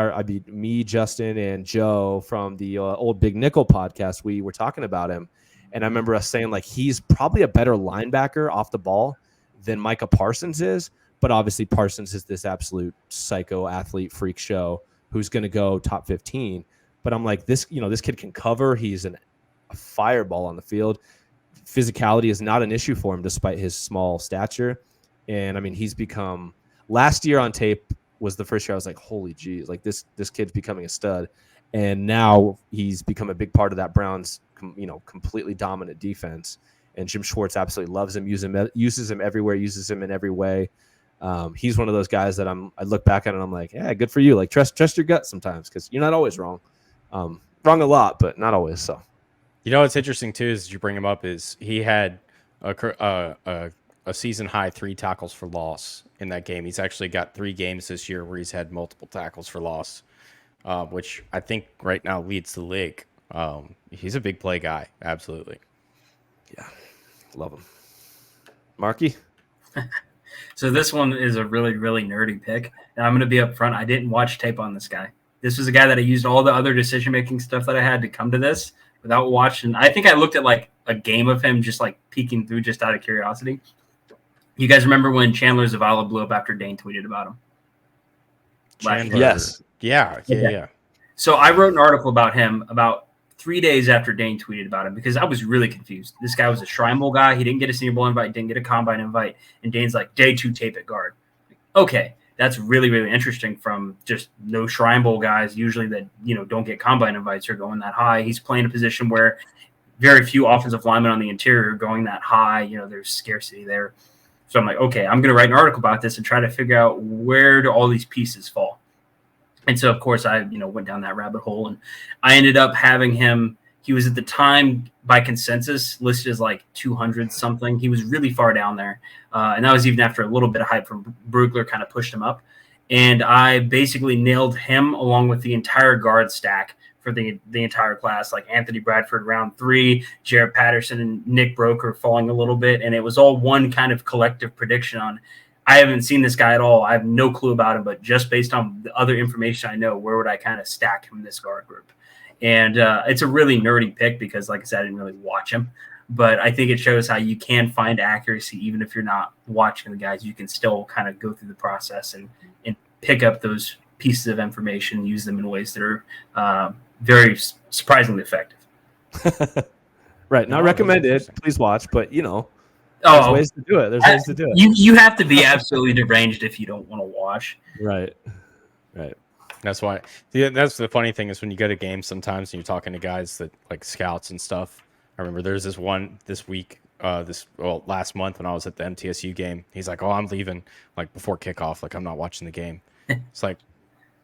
me, Justin, and Joe from the old Big Nickel podcast. We were talking about him, and I remember us saying like he's probably a better linebacker off the ball than Micah Parsons is. But obviously Parsons is this absolute psycho athlete freak show who's going to go top 15. But I'm like, this kid can cover. He's a fireball on the field. Physicality is not an issue for him despite his small stature. And I mean, he's become last year on tape was the first year I was like, holy geez, like this kid's becoming a stud. And now he's become a big part of that Browns, completely dominant defense. And Jim Schwartz absolutely loves him, uses him everywhere, uses him in every way. He's one of those guys that I look back at and I'm like, yeah, good for you. Like trust your gut sometimes because you're not always wrong. Wrong a lot, but not always. So, what's interesting too is you bring him up is he had a season high 3 tackles for loss in that game. He's actually got 3 games this year where he's had multiple tackles for loss, which I think right now leads the league. He's a big play guy, absolutely. Yeah, love him. Marky. So this one is a really, really nerdy pick. And I'm going to be up front. I didn't watch tape on this guy. This was a guy that I used all the other decision-making stuff that I had to come to this without watching. I think I looked at like a game of him just like peeking through just out of curiosity. You guys remember when Chandler Zavala blew up after Dane tweeted about him? Yes. Yeah. So I wrote an article about him about 3 days after Dane tweeted about him because I was really confused. This guy was a Shrine Bowl guy. He didn't get a Senior Bowl invite, didn't get a Combine invite. And Dane's like, day 2 tape at guard. Okay, that's really, really interesting from just no Shrine Bowl guys usually that, don't get Combine invites or going that high. He's playing a position where very few offensive linemen on the interior are going that high. There's scarcity there. So I'm like, okay, I'm going to write an article about this and try to figure out where do all these pieces fall. And so, of course, I went down that rabbit hole, and I ended up having him. He was at the time by consensus listed as like 200 something. He was really far down there, and that was even after a little bit of hype from Brugler kind of pushed him up. And I basically nailed him along with the entire guard stack for the entire class, like Anthony Bradford round 3, Jaret Patterson and Nick Broker falling a little bit, and it was all one kind of collective prediction on. I haven't seen this guy at all. I have no clue about him, but just based on the other information I know, where would I kind of stack him in this guard group? And it's a really nerdy pick because, like I said, I didn't really watch him. But I think it shows how you can find accuracy even if you're not watching the guys. You can still kind of go through the process and pick up those pieces of information and use them in ways that are very surprisingly effective. Right. Not recommended. Please watch, but, there's ways to do it. There's ways to do it. You have to be absolutely deranged if you don't want to watch. Right. That's why. Yeah, that's the funny thing is when you go to games sometimes and you're talking to guys that like scouts and stuff. I remember there's this one this week, last month when I was at the MTSU game. He's like, "Oh, I'm leaving like before kickoff. Like I'm not watching the game." It's like,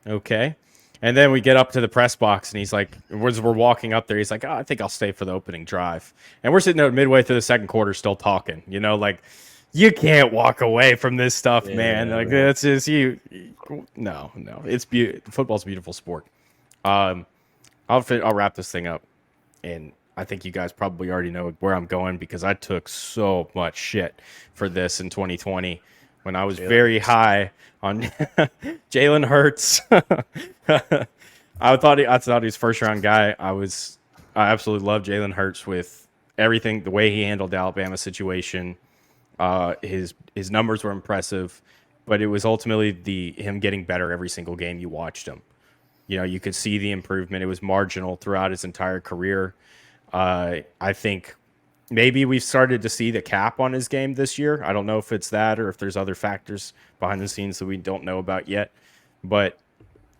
okay. And then we get up to the press box and he's like, we're walking up there. He's like, "Oh, I think I'll stay for the opening drive." And we're sitting there midway through the second quarter, still talking. You know, like you can't walk away from this stuff, man. Like that's just you. No, it's football's a beautiful sport. I'll wrap this thing up, and I think you guys probably already know where I'm going because I took so much shit for this in 2020 when I was very high on Jalen Hurts. I thought he was first round guy. I absolutely love Jalen Hurts with everything, the way he handled the Alabama situation. His numbers were impressive, but it was ultimately him getting better every single game you watched him. You know, you could see the improvement. It was marginal throughout his entire career. I think maybe we've started to see the cap on his game this year. I don't know if it's that or if there's other factors behind the scenes that we don't know about yet. But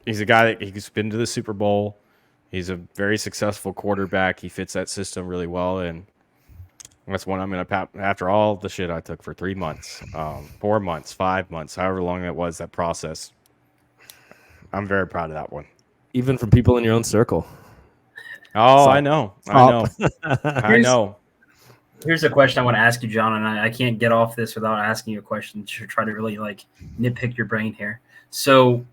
he's a guy that he's been to the Super Bowl. He's a very successful quarterback. He fits that system really well, and that's one I'm going to, after all the shit I took for 3 months, 4 months, 5 months, however long that was, that process. I'm very proud of that one. Even from people in your own circle. Oh, I know. I know. Here's a question I want to ask you, John, and I can't get off this without asking you a question to try to really like nitpick your brain here. So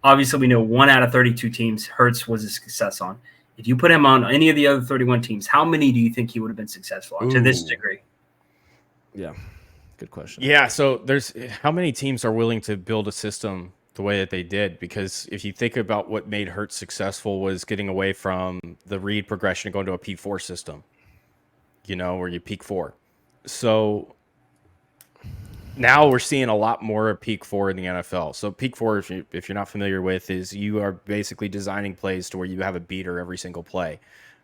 obviously we know 1 out of 32 teams Hurts was a success on. If you put him on any of the other 31 teams, how many do you think he would have been successful on to this degree? Yeah, good question. Yeah, so there's how many teams are willing to build a system the way that they did? Because if you think about what made Hurts successful was getting away from the read progression and going to a P4 system, you know, where you peak 4. So now we're seeing a lot more of peak 4 in the NFL. So peak 4, if you're not familiar with, is you are basically designing plays to where you have a beater every single play.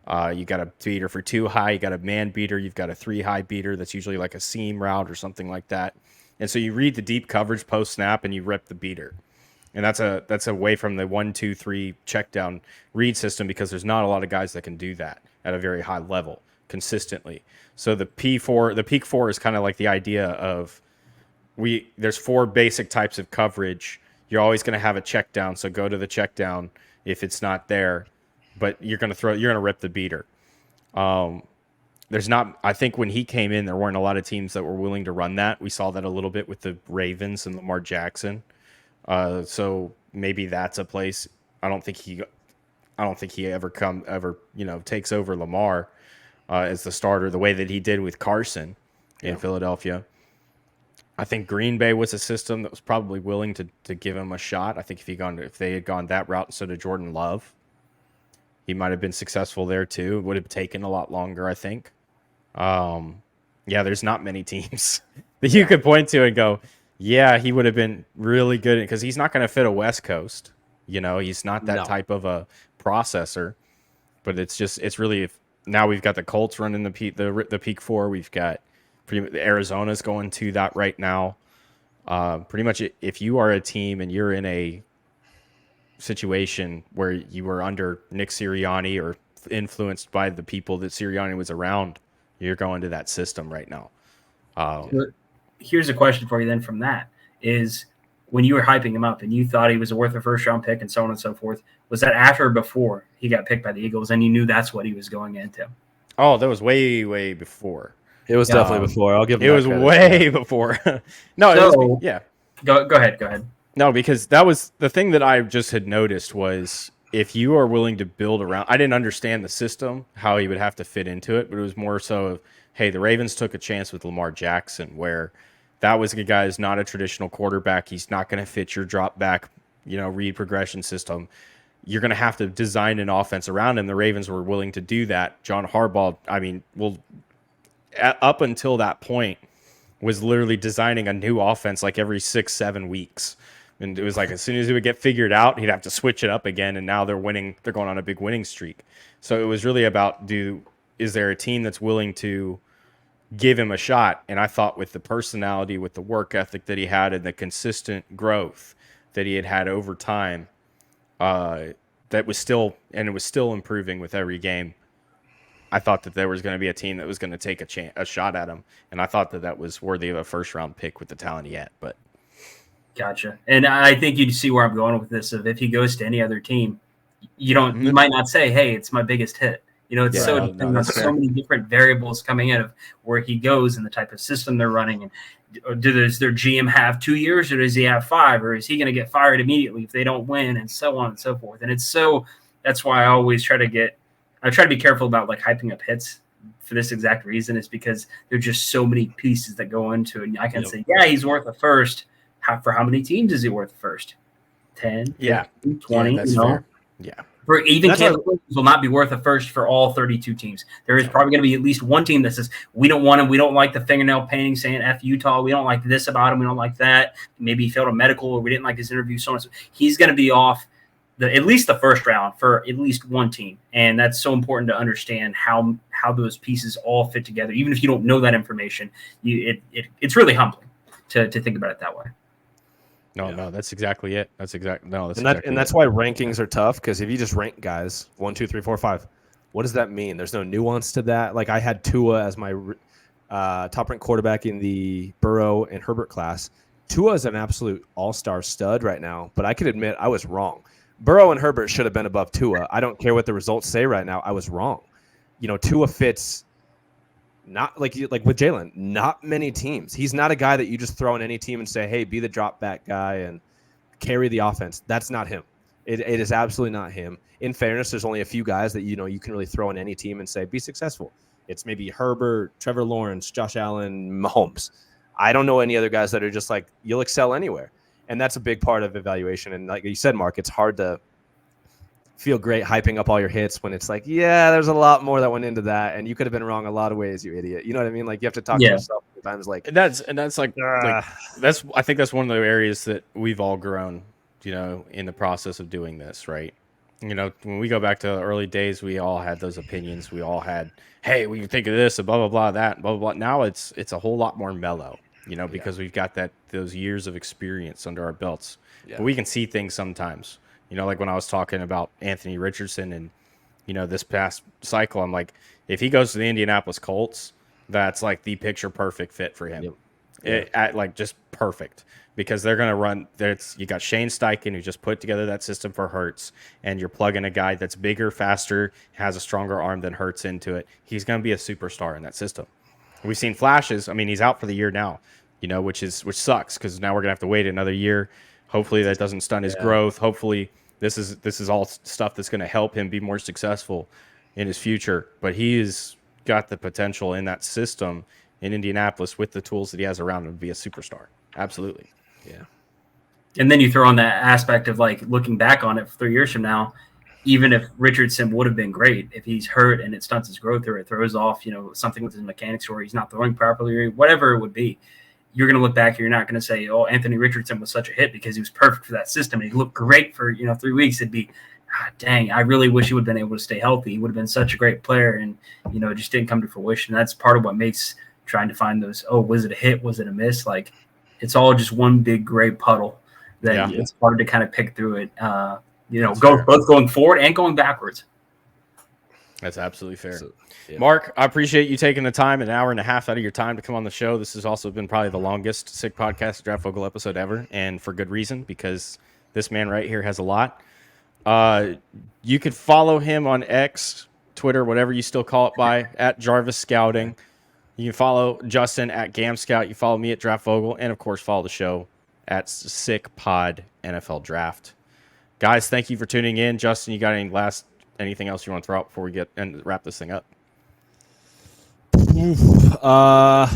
You got a beater for 2 high, you got a man beater, you've got a 3 high beater that's usually like a seam route or something like that. And so you read the deep coverage post snap and you rip the beater. And that's away from the 1, 2, 3 check down read system because there's not a lot of guys that can do that at a very high level consistently. So the peak 4 is kind of like the idea of there's 4 basic types of coverage. You're always going to have a check down, so go to the check down if it's not there, but you're going to rip the beater. I think when he came in, there weren't a lot of teams that were willing to run that. We saw that a little bit with the Ravens and Lamar Jackson. So maybe that's a place. I don't think he ever takes over Lamar as the starter the way that he did with Carson in Philadelphia. I think Green Bay was a system that was probably willing to give him a shot. I think if they had gone that route instead of Jordan Love, he might have been successful there too. It would have taken a lot longer, I think. There's not many teams that you could point to and go, yeah, he would have been really good because he's not going to fit a West Coast. You know, he's not that type of a processor. But it's really now we've got the Colts running the peak 4. We've got Arizona's going to that right now. Pretty much, if you are a team and you're in a situation where you were under Nick Sirianni or influenced by the people that Sirianni was around, you're going to that system right now. Here's a question for you then from that is when you were hyping him up and you thought he was worth a first round pick and so on and so forth, was that after or before he got picked by the Eagles and you knew that's what he was going into? Oh, that was way, way before. It was definitely before. I'll give him it was credit. way before. No, Go ahead. No, because that was the thing that I just had noticed was if you are willing to build around, I didn't understand the system, how he would have to fit into it, but it was more so of, hey, the Ravens took a chance with Lamar Jackson where that was a guy who's not a traditional quarterback. He's not going to fit your drop back, read progression system. You're going to have to design an offense around him. The Ravens were willing to do that. John Harbaugh, up until that point, was literally designing a new offense like every 6-7 weeks. And it was like as soon as it would get figured out, he'd have to switch it up again. And now they're winning. They're going on a big winning streak. So it was really about is there a team that's willing to give him a shot? And I thought with the personality, with the work ethic that he had and the consistent growth that he had over time, that was still improving with every game. I thought that there was going to be a team that was going to take a shot at him, and I thought that was worthy of a first-round pick with the talent he had. But gotcha. And I think you see where I'm going with this. If he goes to any other team, you might not say, "Hey, it's my biggest hit." It's so many different variables coming in of where he goes and the type of system they're running. And does their GM have 2 years, or does he have 5, or is he going to get fired immediately if they don't win, and so on and so forth. And that's why I always try to be careful about like hyping up hits for this exact reason, is because there's just so many pieces that go into it. And I can say, yeah, he's worth a first. For how many teams is he worth a first? 10, 15, 20, that's fair. Yeah. For even Caleb Williams will not be worth a first for all 32 teams. There is probably going to be at least one team that says, we don't want him. We don't like the fingernail painting saying F Utah. We don't like this about him. We don't like that. Maybe he failed a medical, or we didn't like his interview. So on. So he's going to be off at least the first round for at least one team. And that's so important to understand how those pieces all fit together. Even if you don't know that information, it's really humbling to think about it that way. No, that's exactly it. That's why rankings are tough, because if you just rank guys 1, 2, 3, 4, 5, what does that mean? There's no nuance to that. Like I had Tua as my top ranked quarterback in the Burrow and Herbert class. Tua is an absolute all-star stud right now, but I can admit I was wrong. Burrow and Herbert should have been above Tua. I don't care what the results say right now. I was wrong. Tua fits. Not like with Jalen, not many teams. He's not a guy that you just throw in any team and say, hey, be the drop back guy and carry the offense. That's not him. It is absolutely not him. In fairness, there's only a few guys that you can really throw in any team and say, be successful. It's maybe Herbert, Trevor Lawrence, Josh Allen, Mahomes. I don't know any other guys that are just like, you'll excel anywhere. And that's a big part of evaluation. And like you said, Mark, it's hard to feel great hyping up all your hits when it's like, yeah, there's a lot more that went into that, and you could have been wrong a lot of ways, you idiot. You know what I mean? Like you have to talk to yourself sometimes. Like that's like that's I think that's one of the areas that we've all grown, in the process of doing this, right? When we go back to the early days, we all had those opinions. We all had, hey, we can think of this, and blah blah blah, that, and blah blah blah. Now it's a whole lot more mellow, because we've got those years of experience under our belts. Yeah. But we can see things sometimes. Like when I was talking about Anthony Richardson and, this past cycle, I'm like, if he goes to the Indianapolis Colts, that's like the picture perfect fit for him. Yep. Just perfect, because they're going to run. You got Shane Steichen, who just put together that system for Hurts, and you're plugging a guy that's bigger, faster, has a stronger arm than Hurts into it. He's going to be a superstar in that system. We've seen flashes. I mean, he's out for the year now, which sucks, because now we're going to have to wait another year. Hopefully that doesn't stunt his growth. Hopefully this is all stuff that's going to help him be more successful in his future. But he's got the potential in that system in Indianapolis with the tools that he has around him to be a superstar. Absolutely. Yeah. And then you throw on that aspect of like looking back on it 3 years from now, even if Richardson would have been great, if he's hurt and it stunts his growth or it throws off, something with his mechanics, or he's not throwing properly, or whatever it would be, you're going to look back and you're not going to say, oh, Anthony Richardson was such a hit because he was perfect for that system and he looked great for 3 weeks. It'd be, dang, I really wish he would have been able to stay healthy. He would have been such a great player, and it just didn't come to fruition. That's part of what makes trying to find those, was it a hit, was it a miss? Like, it's all just one big gray puddle that it's hard to kind of pick through it. Both going forward and going backwards. That's absolutely fair. Mark, I appreciate you taking the time, an hour and a half out of your time to come on the show. This has also been probably the longest Sick Podcast Draft Vogel episode ever, and for good reason, because this man right here has a lot. You could follow him on X, Twitter, whatever you still call it by, at Jarvis Scouting. You can follow Justin at Gam Scout. You follow me at Draft Vogel, and of course follow the show at Sick Pod NFL Draft. Guys, thank you for tuning in. Justin, you got anything else you want to throw out before we wrap this thing up?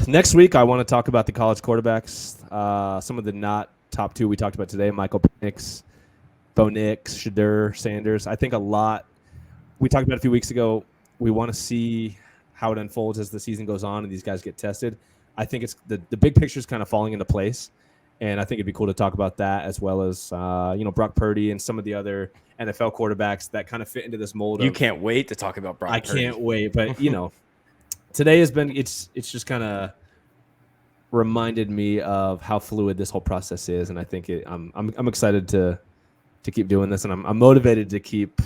Next week, I want to talk about the college quarterbacks. Some of the not top two we talked about today: Michael Penix, Bo Nix, Shadur Sanders. I think a lot we talked about a few weeks ago. We want to see how it unfolds as the season goes on and these guys get tested. I think it's the big picture is kind of falling into place, and I think it'd be cool to talk about that, as well as Brock Purdy and some of the other NFL quarterbacks that kind of fit into this mold. You can't wait to talk about Brock Purdy. I can't wait, but today has been it's just kind of reminded me of how fluid this whole process is, and I think I'm excited to keep doing this, and I'm motivated to keep,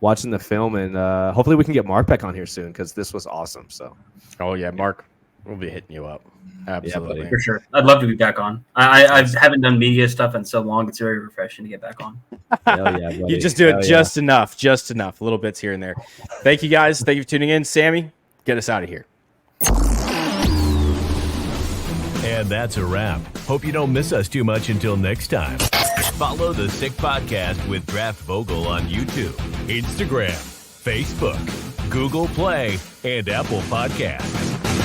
watching the film, and hopefully we can get Mark back on here soon because this was awesome. So. Oh yeah, Mark, we'll be hitting you up. Absolutely. buddy. For sure. I'd love to be back on. I haven't done media stuff in so long. It's very refreshing to get back on. Hell yeah, buddy. You just do it Hell just enough, little bits here and there. Thank you guys. Thank you for tuning in. Sammy, get us out of here. And that's a wrap. Hope you don't miss us too much until next time. Follow the Sick Podcast with Draft Vogel on YouTube, Instagram, Facebook, Google Play, and Apple Podcasts.